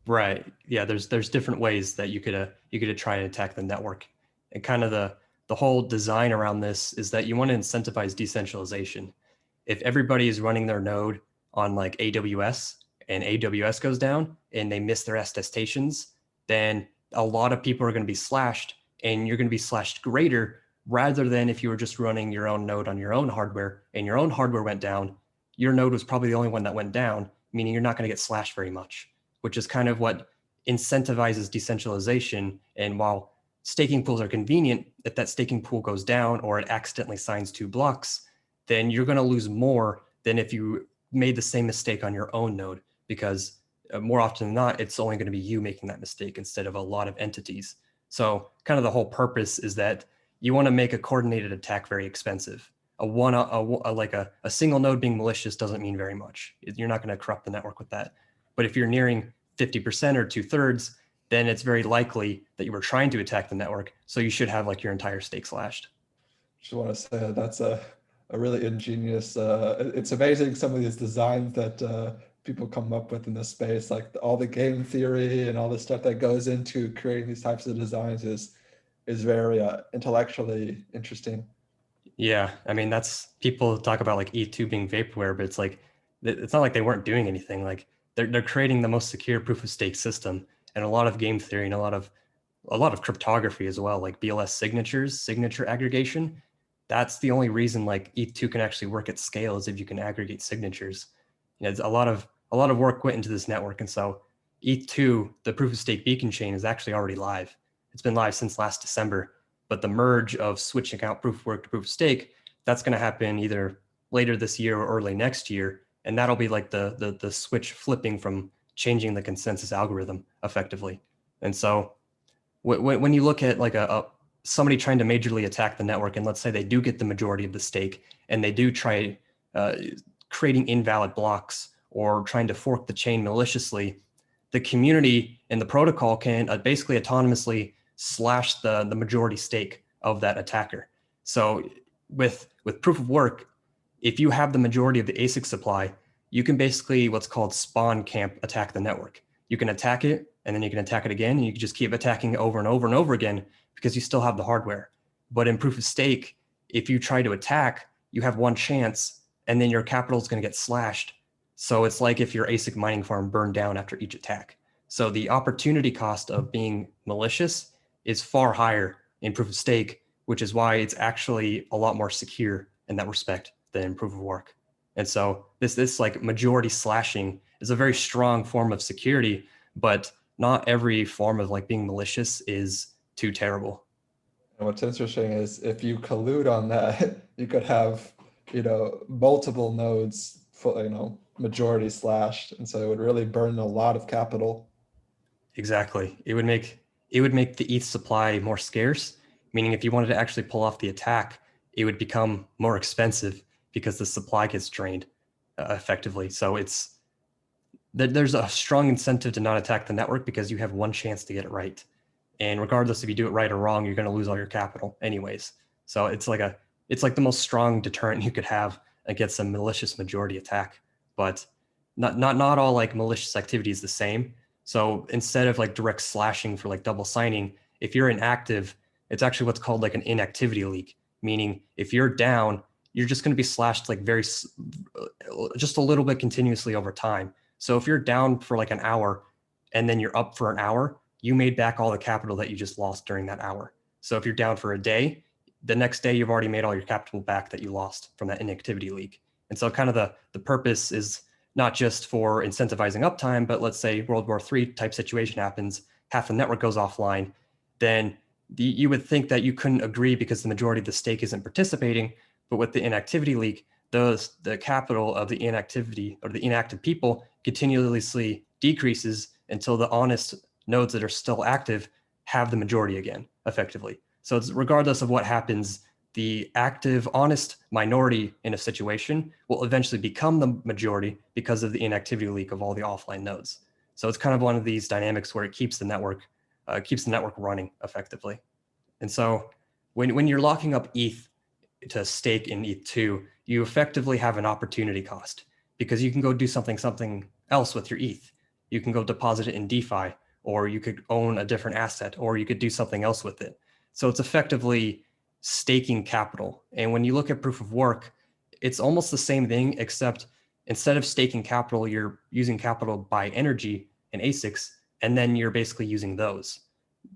Right. Yeah. There's different ways that you could try and attack the network, and kind of the whole design around this is that you want to incentivize decentralization. If everybody is running their node on like AWS and AWS goes down and they miss their attestations, then a lot of people are going to be slashed, and you're going to be slashed greater rather than if you were just running your own node on your own hardware and your own hardware went down. Your node was probably the only one that went down, meaning you're not going to get slashed very much, which is kind of what incentivizes decentralization. And while staking pools are convenient, if that staking pool goes down or it accidentally signs two blocks, then you're going to lose more than if you made the same mistake on your own node, because more often than not, it's only going to be you making that mistake instead of a lot of entities. So kind of the whole purpose is that you want to make a coordinated attack very expensive. A single node being malicious doesn't mean very much. You're not going to corrupt the network with that. But if you're nearing 50% or 2/3, then it's very likely that you were trying to attack the network. So you should have like your entire stake slashed. Just want to say that's a really ingenious, it's amazing some of these designs that people come up with in this space, like all the game theory and all the stuff that goes into creating these types of designs is is very intellectually interesting. Yeah, I mean that's people talk about like ETH2 being vaporware, but it's like it's not like they weren't doing anything. Like they're creating the most secure proof of stake system, and a lot of game theory and a lot of cryptography as well, like BLS signatures, signature aggregation. That's the only reason like ETH2 can actually work at scale is if you can aggregate signatures. It's a lot of work went into this network, and so ETH2, the proof of stake beacon chain, is actually already live. It's been live since last December, but the merge of switching out proof of work to proof of stake, that's going to happen either later this year or early next year, and that'll be like the switch flipping from changing the consensus algorithm effectively. And so when you look at like somebody trying to majorly attack the network, and let's say they do get the majority of the stake, and they do try uh, creating invalid blocks or trying to fork the chain maliciously, the community and the protocol can basically autonomously slash the majority stake of that attacker. So with proof of work, if you have the majority of the ASIC supply, you can basically what's called spawn camp attack the network. You can attack it and then you can attack it again, and you can just keep attacking it over and over and over again because you still have the hardware. But in proof of stake, if you try to attack, you have one chance and then your capital is going to get slashed. So it's like if your ASIC mining farm burned down after each attack. So the opportunity cost of being malicious is far higher in proof of stake, which is why it's actually a lot more secure in that respect than proof of work. And so this like majority slashing is a very strong form of security, but not every form of like being malicious is too terrible. And what's interesting is if you collude on that, you could have, multiple nodes, majority slashed. And so it would really burn a lot of capital. Exactly. It would make the ETH supply more scarce, meaning if you wanted to actually pull off the attack, it would become more expensive because the supply gets drained effectively. So there's a strong incentive to not attack the network because you have one chance to get it right. And regardless if you do it right or wrong, you're going to lose all your capital anyways. So it's like the most strong deterrent you could have against a malicious majority attack. But not all like malicious activity is the same. So instead of like direct slashing for like double signing, if you're inactive, it's actually what's called like an inactivity leak, meaning if you're down, you're just going to be slashed like just a little bit continuously over time. So if you're down for like an hour and then you're up for an hour, you made back all the capital that you just lost during that hour. So if you're down for a day, the next day you've already made all your capital back that you lost from that inactivity leak. And so kind of the purpose is not just for incentivizing uptime, but let's say World War III type situation happens, half the network goes offline, then you would think that you couldn't agree because the majority of the stake isn't participating. But with the inactivity leak, the capital of the inactivity or the inactive people continuously decreases until the honest nodes that are still active have the majority again, effectively. So it's regardless of what happens, the active, honest minority in a situation will eventually become the majority because of the inactivity leak of all the offline nodes. So it's kind of one of these dynamics where it keeps the network running effectively. And so when you're locking up ETH to stake in ETH2, you effectively have an opportunity cost because you can go do something else with your ETH. You can go deposit it in DeFi, or you could own a different asset, or you could do something else with it. So it's effectively staking capital. And when you look at proof of work, it's almost the same thing, except instead of staking capital, you're using capital by energy and ASICs, and then you're basically using those.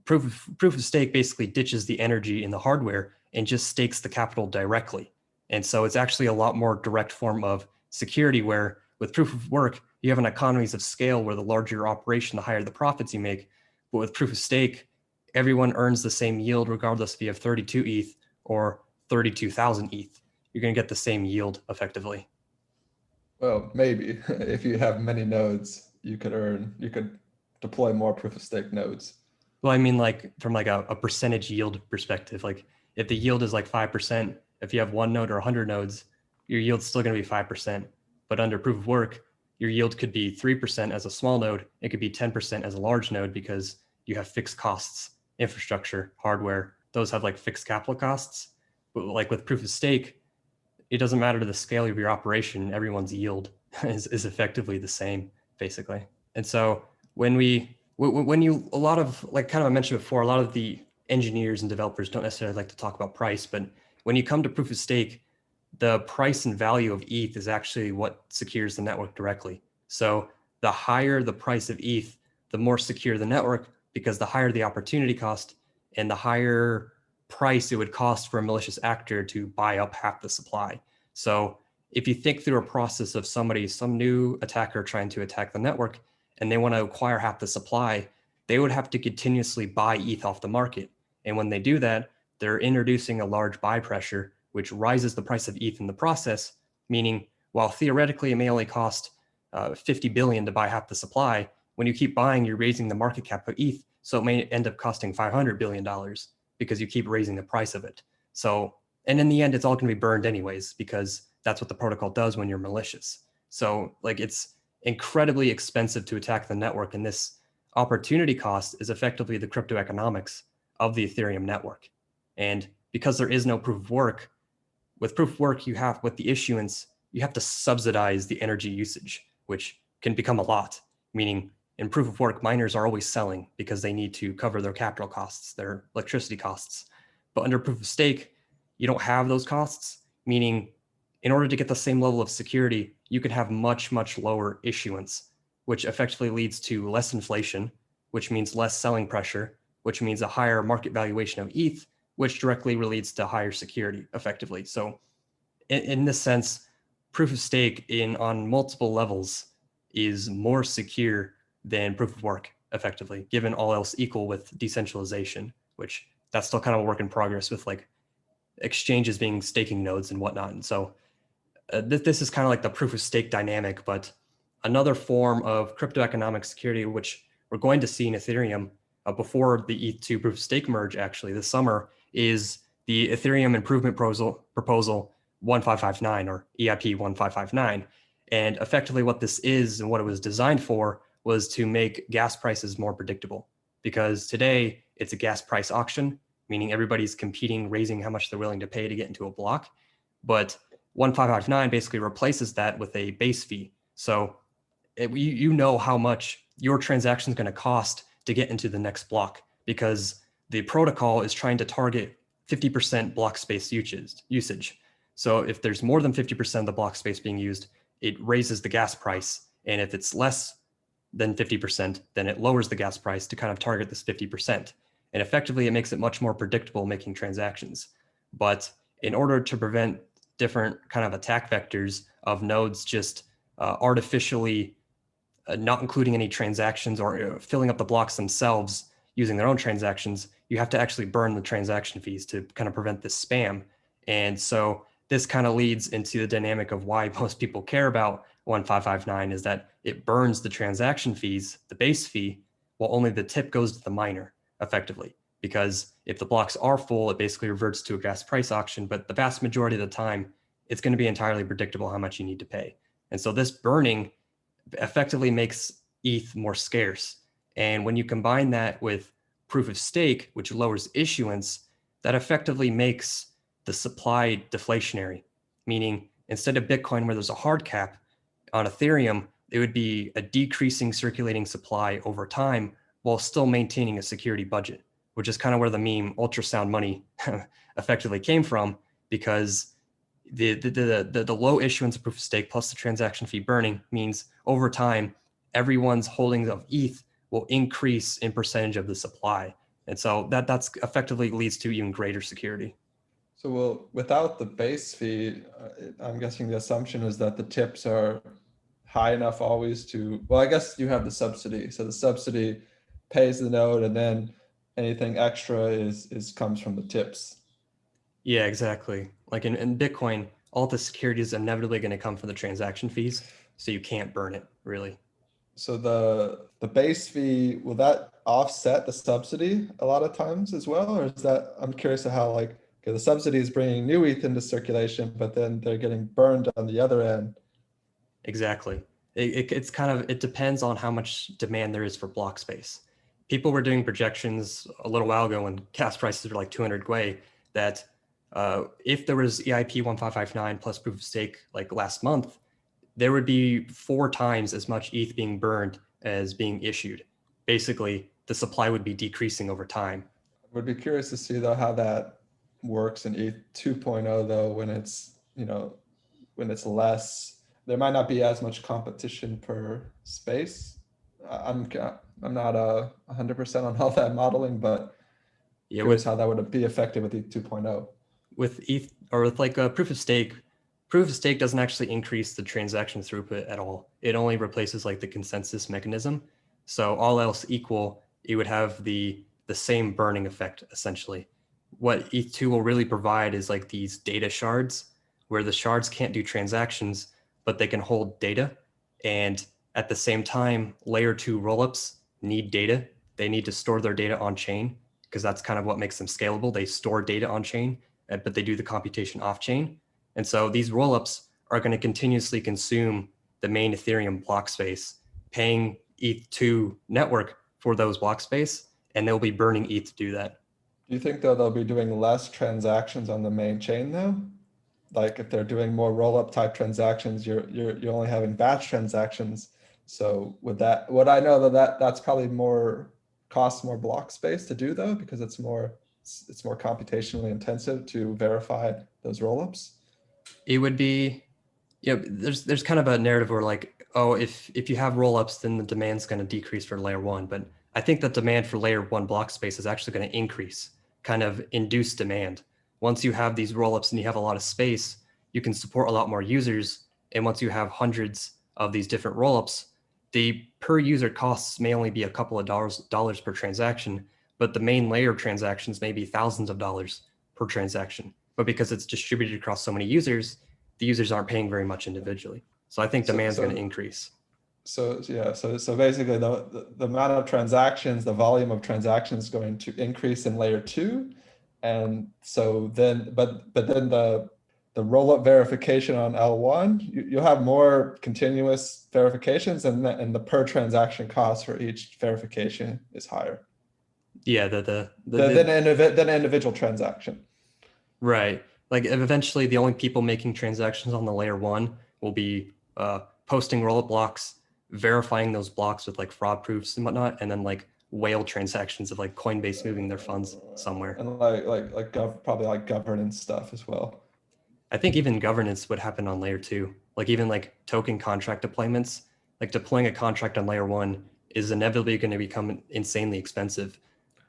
Proof of stake basically ditches the energy in the hardware and just stakes the capital directly. And so it's actually a lot more direct form of security, where with proof of work, you have an economies of scale where the larger your operation, the higher the profits you make. But with proof of stake, everyone earns the same yield regardless if you have 32 ETH or 32,000 ETH. You're going to get the same yield effectively. Well, maybe if you have many nodes, you could deploy more proof of stake nodes. Well, I mean, like from like a percentage yield perspective, like if the yield is like 5%, if you have one node or 100 nodes, your yield's still going to be 5%. But under proof of work, your yield could be 3% as a small node. It could be 10% as a large node because you have fixed costs, infrastructure, hardware. Those have like fixed capital costs. But like with proof of stake, it doesn't matter to the scale of your operation. Everyone's yield is effectively the same, basically. And so when you a lot of like kind of I mentioned before, a lot of the engineers and developers don't necessarily like to talk about price, but when you come to proof of stake, the price and value of ETH is actually what secures the network directly. So the higher the price of ETH, the more secure the network, because the higher the opportunity cost and the higher price it would cost for a malicious actor to buy up half the supply. So if you think through a process of some new attacker trying to attack the network, and they want to acquire half the supply, they would have to continuously buy ETH off the market. And when they do that, they're introducing a large buy pressure, which rises the price of ETH in the process, meaning while theoretically it may only cost 50 billion to buy half the supply, when you keep buying, you're raising the market cap of ETH. So it may end up costing $500 billion because you keep raising the price of it. So, and in the end, it's all going to be burned anyways, because that's what the protocol does when you're malicious. So like it's incredibly expensive to attack the network. And this opportunity cost is effectively the crypto economics of the Ethereum network. And because there is no proof of work, with proof of work, with the issuance, you have to subsidize the energy usage, which can become a lot, meaning in proof of work, miners are always selling because they need to cover their capital costs, their electricity costs. But under proof of stake, you don't have those costs, meaning in order to get the same level of security, you could have much, much lower issuance, which effectively leads to less inflation, which means less selling pressure, which means a higher market valuation of ETH, which directly leads to higher security effectively. So in this sense, proof of stake on multiple levels is more secure than proof of work effectively, given all else equal with decentralization, which that's still kind of a work in progress with like exchanges being staking nodes and whatnot. And so this is kind of like the proof of stake dynamic, but another form of cryptoeconomic security, which we're going to see in Ethereum before the ETH2 proof of stake merge actually this summer, is the Ethereum improvement proposal 1559 or EIP 1559. And effectively what this is and what it was designed for was to make gas prices more predictable, because today it's a gas price auction, meaning everybody's competing, raising how much they're willing to pay to get into a block. But 1559 basically replaces that with a base fee. So you know how much your transaction is going to cost to get into the next block, because the protocol is trying to target 50% block space usage. So if there's more than 50% of the block space being used, it raises the gas price. And if it's less than 50%, then it lowers the gas price to kind of target this 50%. And effectively, it makes it much more predictable making transactions. But in order to prevent different kind of attack vectors of nodes just artificially not including any transactions or filling up the blocks themselves using their own transactions, you have to actually burn the transaction fees to kind of prevent this spam. And so this kind of leads into the dynamic of why most people care about 1559 is that it burns the transaction fees, the base fee, while only the tip goes to the miner effectively. Because if the blocks are full, it basically reverts to a gas price auction, but the vast majority of the time, it's going to be entirely predictable how much you need to pay. And so this burning effectively makes ETH more scarce. And when you combine that with proof of stake, which lowers issuance, that effectively makes the supply deflationary, meaning instead of Bitcoin where there's a hard cap, on Ethereum, it would be a decreasing circulating supply over time while still maintaining a security budget, which is kind of where the meme ultrasound money effectively came from, because the low issuance of proof of stake plus the transaction fee burning means over time, everyone's holdings of ETH will increase in percentage of the supply. And so that's effectively leads to even greater security. So, well, without the base fee, I'm guessing the assumption is that the tips are high enough always to, well, I guess you have the subsidy. So the subsidy pays the node, and then anything extra is comes from the tips. Yeah, exactly. Like in Bitcoin, all the security is inevitably going to come from the transaction fees. So you can't burn it really. So the base fee, will that offset the subsidy a lot of times as well? Or is that, I'm curious to how like, okay, the subsidy is bringing new ETH into circulation, but then they're getting burned on the other end. Exactly. It's kind of, it depends on how much demand there is for block space. People were doing projections a little while ago when gas prices were like 200 Gwei that if there was EIP 1559 plus proof of stake like last month, there would be 4 times as much ETH being burned as being issued. Basically, the supply would be decreasing over time. Would be curious to see though how that works in ETH 2.0 though, when it's, when it's less, there might not be as much competition per space. I'm not 100% on all that modeling, but Yeah, curious how that would be effective with ETH 2.0. with ETH or with like a proof of stake doesn't actually increase the transaction throughput at all. It only replaces like the consensus mechanism. So all else equal, it would have the same burning effect essentially. What ETH2 will really provide is like these data shards where the shards can't do transactions, but they can hold data. And at the same time, layer two rollups need data. They need to store their data on chain because that's kind of what makes them scalable. They store data on chain, but they do the computation off chain. And so these rollups are going to continuously consume the main Ethereum block space, paying ETH2 network for those block space, and they'll be burning ETH to do that. Do you think though they'll be doing less transactions on the main chain though? Like if they're doing more roll-up type transactions, you're only having batch transactions. So would I know that's probably costs more block space to do though, because it's more computationally intensive to verify those rollups? It would be, there's kind of a narrative where like, oh, if you have rollups, then the demand's going to decrease for layer one. But I think the demand for layer one block space is actually going to increase, kind of induce demand. Once you have these rollups and you have a lot of space, you can support a lot more users. And once you have hundreds of these different rollups, the per user costs may only be a couple of dollars per transaction, but the main layer transactions may be thousands of dollars per transaction. But because it's distributed across so many users, the users aren't paying very much individually. So I think demand's going to increase. So yeah, so basically the amount of transactions, the volume of transactions is going to increase in layer two. And so then, but then the roll-up verification on L1, you'll have more continuous verifications, and the per transaction cost for each verification is higher. Yeah, than an individual transaction. Right. Like eventually the only people making transactions on the layer one will be posting rollup blocks, verifying those blocks with like fraud proofs and whatnot, and then like whale transactions of like Coinbase moving their funds somewhere. And probably like governance stuff as well. I think even governance would happen on layer two. Like even like token contract deployments, like deploying a contract on layer one is inevitably going to become insanely expensive,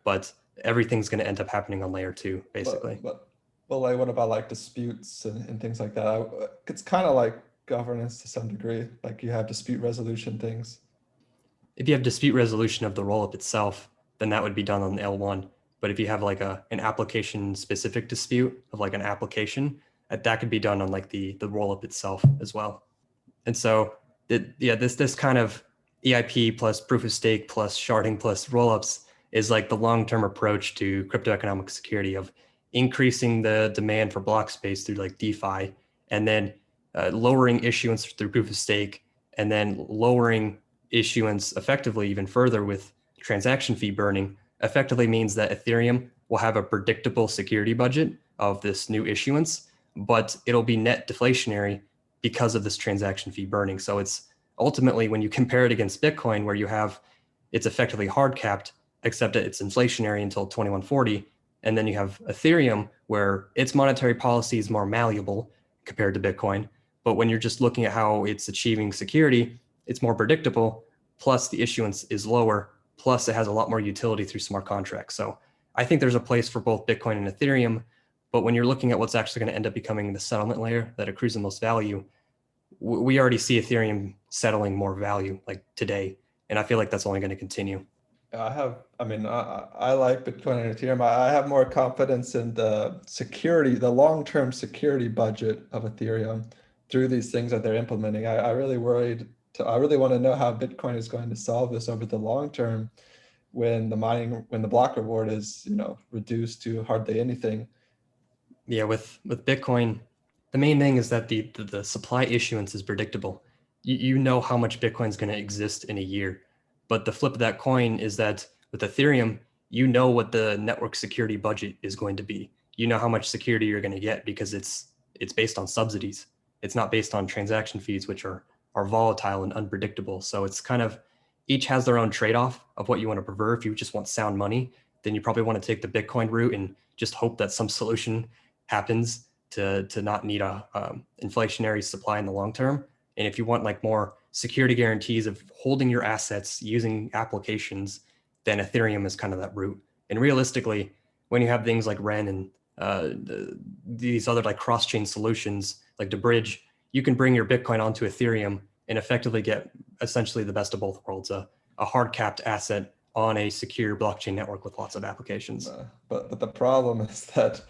but everything's going to end up happening on layer two, basically. Well, like what about like disputes and things like that? It's kind of like governance to some degree. Like you have dispute resolution things. If you have dispute resolution of the rollup itself, then that would be done on the L1. But if you have like an application specific dispute of like an application, that could be done on like the rollup itself as well. And so this kind of EIP plus proof of stake plus sharding plus rollups is like the long-term approach to cryptoeconomic security of increasing the demand for block space through like DeFi, and then lowering issuance through proof of stake, and then lowering issuance effectively even further with transaction fee burning effectively means that Ethereum will have a predictable security budget of this new issuance, but it'll be net deflationary because of this transaction fee burning. So it's ultimately, when you compare it against Bitcoin, where it's effectively hard capped, except that it's inflationary until 2140. And then you have Ethereum, where its monetary policy is more malleable compared to Bitcoin. But when you're just looking at how it's achieving security, it's more predictable, plus the issuance is lower, plus it has a lot more utility through smart contracts. So I think there's a place for both Bitcoin and Ethereum. But when you're looking at what's actually going to end up becoming the settlement layer that accrues the most value, we already see Ethereum settling more value like today. And I feel like that's only going to continue. I like Bitcoin and Ethereum. I have more confidence in the security, the long-term security budget of Ethereum through these things that they're implementing. I really want to know how Bitcoin is going to solve this over the long term when the block reward is, reduced to hardly anything. Yeah, with Bitcoin, the main thing is that the supply issuance is predictable. You know how much Bitcoin is going to exist in a year. But the flip of that coin is that with Ethereum, you know what the network security budget is going to be. You know how much security you're going to get because it's based on subsidies. It's not based on transaction fees, which are volatile and unpredictable. So it's kind of, each has their own trade-off of what you want to prefer. If you just want sound money, then you probably want to take the Bitcoin route and just hope that some solution happens to not need a inflationary supply in the long term. And if you want like more security guarantees of holding your assets using applications, then Ethereum is kind of that route. And realistically, when you have things like Ren and these other like cross-chain solutions like the bridge, you can bring your Bitcoin onto Ethereum and effectively get essentially the best of both worlds, a hard capped asset on a secure blockchain network with lots of applications. But the problem is that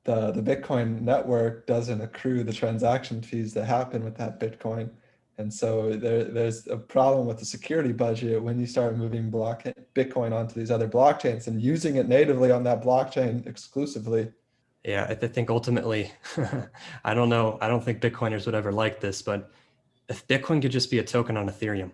the Bitcoin network doesn't accrue the transaction fees that happen with that Bitcoin. And so there's a problem with the security budget when you start moving Bitcoin onto these other blockchains and using it natively on that blockchain exclusively. Yeah, I think ultimately, I don't know. I don't think Bitcoiners would ever like this, but if Bitcoin could just be a token on Ethereum,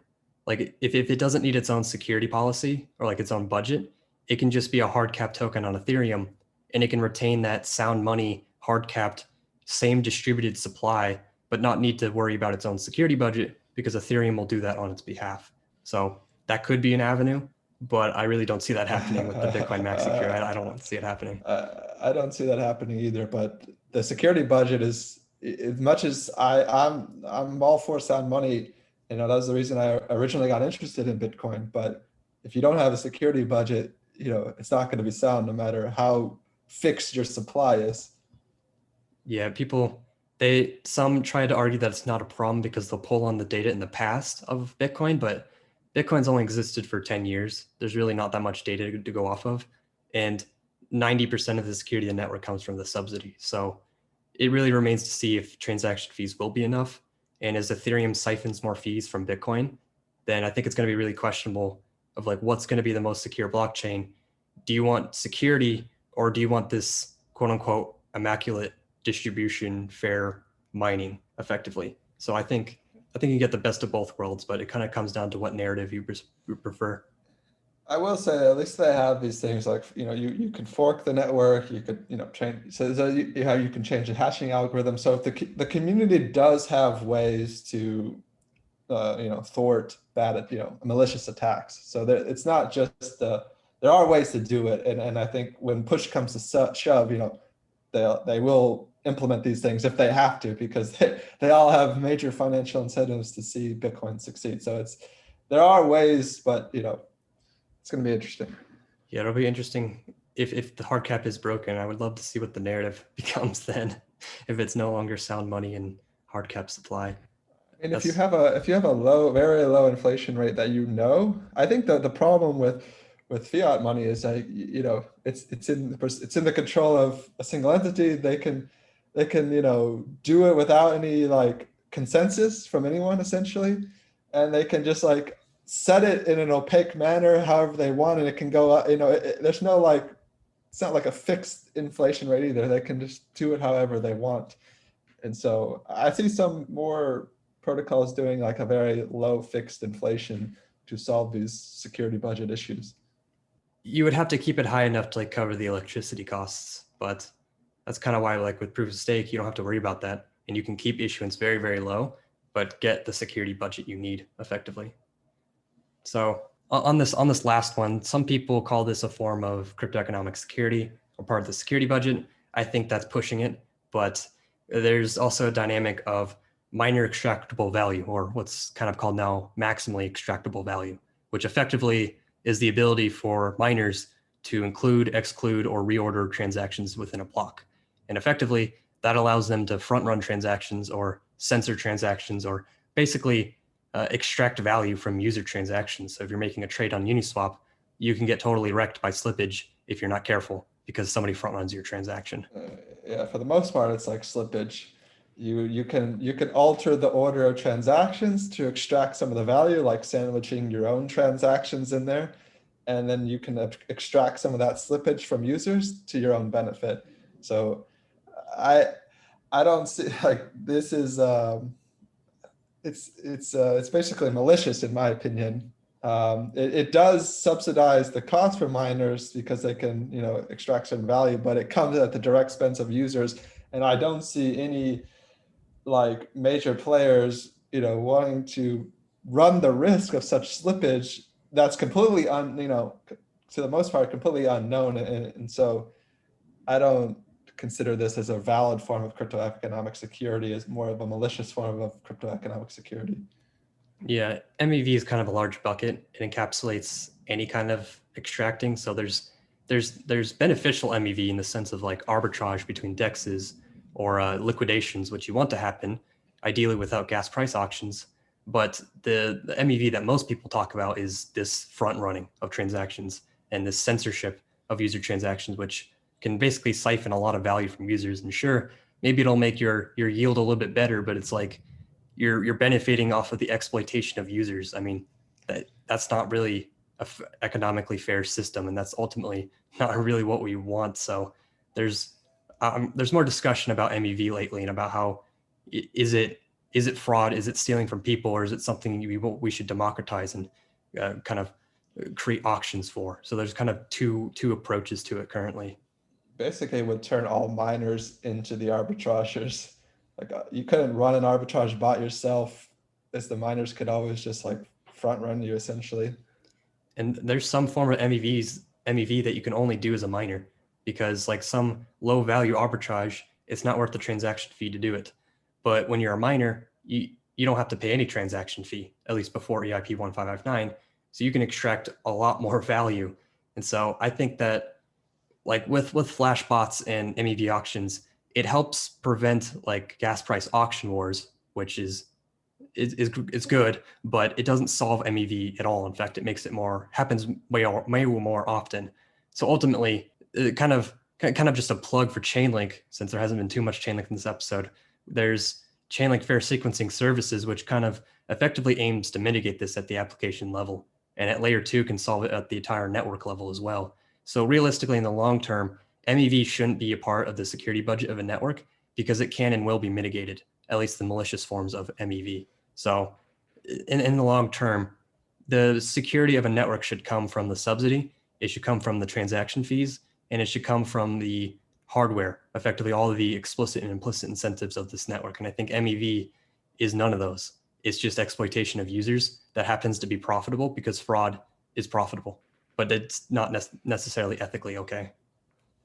like if it doesn't need its own security policy or like its own budget, it can just be a hard cap token on Ethereum, and it can retain that sound money, hard capped, same distributed supply, but not need to worry about its own security budget because Ethereum will do that on its behalf. So that could be an avenue, but I really don't see that happening with the Bitcoin max secure. I don't see it happening. I don't see that happening either, but the security budget is, as much as I'm all for sound money, you know, that was the reason I originally got interested in Bitcoin. But if you don't have a security budget, you know, it's not going to be sound no matter how fixed your supply is. Yeah, some try to argue that it's not a problem because they'll pull on the data in the past of Bitcoin, but Bitcoin's only existed for 10 years. There's really not that much data to go off of. And 90% of the security of the network comes from the subsidy. So it really remains to see if transaction fees will be enough. And as Ethereum siphons more fees from Bitcoin, then I think it's going to be really questionable of like what's going to be the most secure blockchain. Do you want security or do you want this quote unquote immaculate distribution, fair mining effectively? So I think you get the best of both worlds, but it kind of comes down to what narrative you prefer. I will say at least they have these things like, you know, you can fork the network, you could, you know, change, so you can change the hashing algorithm. So if the community does have ways to, you know, thwart bad, you know, malicious attacks. So it's not just, there are ways to do it. And I think when push comes to shove, you know, they will implement these things if they have to, because they all have major financial incentives to see Bitcoin succeed. So there are ways, but, you know, it's going to be interesting. Yeah, it'll be interesting if the hard cap is broken. I would love to see what the narrative becomes then, if it's no longer sound money and hard cap supply. And if you have a very low inflation rate that, you know, I think the problem with fiat money is that, you know, it's in the control of a single entity. They can you know, do it without any like consensus from anyone essentially, and they can just like set it in an opaque manner however they want, and it can go up, you know, there's no like, it's not like a fixed inflation rate either. They can just do it however they want. And so I see some more protocols doing like a very low fixed inflation to solve these security budget issues. You would have to keep it high enough to like cover the electricity costs, but that's kind of why like with proof of stake, you don't have to worry about that, and you can keep issuance very, very low, but get the security budget you need effectively. So on this last one, some people call this a form of cryptoeconomic security or part of the security budget. I think that's pushing it, but there's also a dynamic of miner extractable value, or what's kind of called now maximally extractable value, which effectively is the ability for miners to include, exclude, or reorder transactions within a block. And effectively, that allows them to front run transactions or censor transactions, or basically extract value from user transactions. So if you're making a trade on Uniswap, you can get totally wrecked by slippage if you're not careful because somebody front runs your transaction. Yeah, for the most part, it's like slippage. You can alter the order of transactions to extract some of the value, like sandwiching your own transactions in there, and then you can extract some of that slippage from users to your own benefit. So I don't see, like, this is it's basically malicious in my opinion. It does subsidize the cost for miners because they can, you know, extract some value, but it comes at the direct expense of users. And I don't see any like major players, you know, wanting to run the risk of such slippage that's completely to the most part, completely unknown. And so I don't consider this as a valid form of cryptoeconomic security, as more of a malicious form of cryptoeconomic security. Yeah, MEV is kind of a large bucket. It encapsulates any kind of extracting. So there's beneficial MEV in the sense of like arbitrage between dexes or liquidations, which you want to happen, ideally without gas price auctions. But the MEV that most people talk about is this front running of transactions and this censorship of user transactions, which can basically siphon a lot of value from users. And sure, maybe it'll make your yield a little bit better, but it's like you're benefiting off of the exploitation of users. I mean, that's not really a economically fair system, and that's ultimately not really what we want. So there's more discussion about MEV lately and about how is it fraud, is it stealing from people, or is it something we should democratize and kind of create auctions for? So there's kind of two approaches to it currently. Basically, would turn all miners into the arbitrageurs. Like you couldn't run an arbitrage bot yourself, as the miners could always just like front run you essentially. And there's some form of MEV that you can only do as a miner, because like some low value arbitrage, it's not worth the transaction fee to do it. But when you're a miner, you don't have to pay any transaction fee, at least before EIP 1559. So you can extract a lot more value. And so I think that like with flash bots and MEV auctions, it helps prevent like gas price auction wars, which is it's good, but it doesn't solve MEV at all. In fact, it makes it happens way more often. So ultimately, kind of just a plug for Chainlink, since there hasn't been too much Chainlink in this episode. There's Chainlink fair sequencing services, which kind of effectively aims to mitigate this at the application level, and at layer 2 can solve it at the entire network level as well. So realistically, in the long term, MEV shouldn't be a part of the security budget of a network because it can and will be mitigated, at least the malicious forms of MEV. So in the long term, the security of a network should come from the subsidy. It should come from the transaction fees, and it should come from the hardware, effectively all of the explicit and implicit incentives of this network. And I think MEV is none of those. It's just exploitation of users that happens to be profitable because fraud is profitable, but it's not necessarily ethically okay.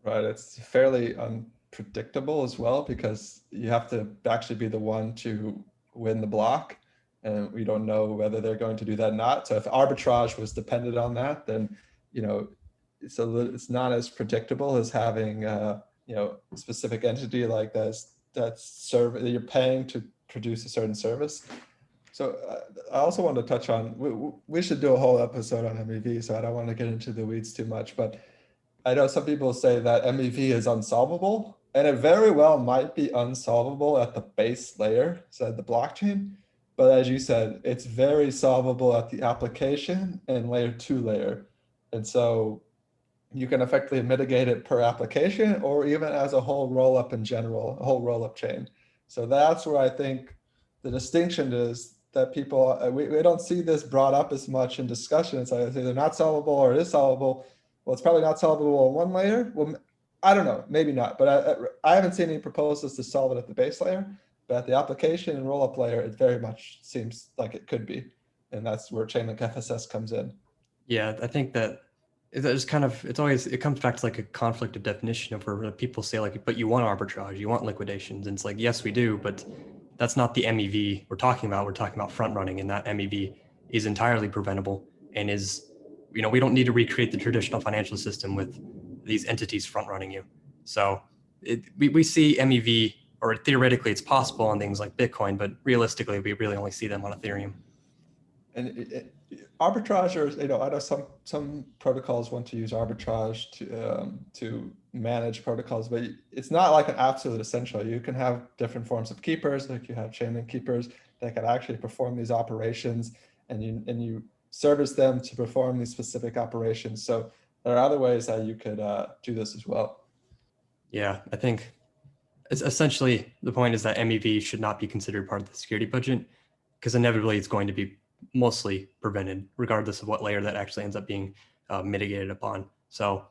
Right. It's fairly unpredictable as well because you have to actually be the one to win the block. And we don't know whether they're going to do that or not. So if arbitrage was dependent on that, then, it's not as predictable as having, a specific entity like that you're paying to produce a certain service. So I also want to touch on, we should do a whole episode on MEV, so I don't want to get into the weeds too much, but I know some people say that MEV is unsolvable, and it very well might be unsolvable at the base layer, so the blockchain. But as you said, it's very solvable at the application and layer 2 layer. And so you can effectively mitigate it per application or even as a whole roll up in general, a whole roll up chain. So that's where I think the distinction is that people, we don't see this brought up as much in discussion. It's either not solvable or it is solvable. Well, it's probably not solvable on one layer. Well, I don't know, maybe not, but I haven't seen any proposals to solve it at the base layer. But at the application and roll-up layer, it very much seems like it could be. And that's where Chainlink FSS comes in. Yeah, I think that it's kind of, it comes back to like a conflict of definition of where people say like, but you want arbitrage, you want liquidations. And it's like, yes, we do, but that's not the MEV we're talking about. We're talking about front running, and that MEV is entirely preventable and is, we don't need to recreate the traditional financial system with these entities front running you. So we see MEV, or theoretically it's possible on things like Bitcoin, but realistically we really only see them on Ethereum. And arbitrage, I know some protocols want to use arbitrage to manage protocols, but it's not like an absolute essential. You can have different forms of keepers, like you have Chainlink keepers that can actually perform these operations, and you service them to perform these specific operations. So there are other ways that you could do this as well. Yeah, I think it's essentially the point is that MEV should not be considered part of the security budget because inevitably it's going to be mostly prevented, regardless of what layer that actually ends up being mitigated upon. So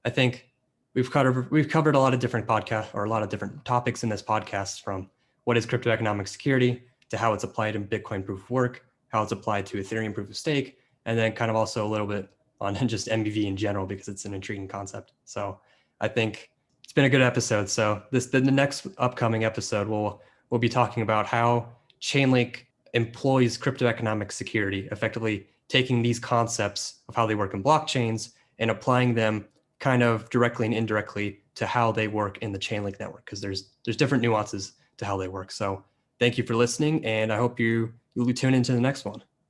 I think we've covered a lot of different podcasts or a lot of different topics in this podcast, from what is cryptoeconomic security to how it's applied in Bitcoin proof of work, how it's applied to Ethereum proof of stake, and then kind of also a little bit on just MBV in general because it's an intriguing concept. So I think it's been a good episode. So the next upcoming episode we'll be talking about how Chainlink employs cryptoeconomic security, effectively taking these concepts of how they work in blockchains and applying them kind of directly and indirectly to how they work in the Chainlink network, because there's different nuances to how they work. So thank you for listening, and I hope you'll tune into the next one.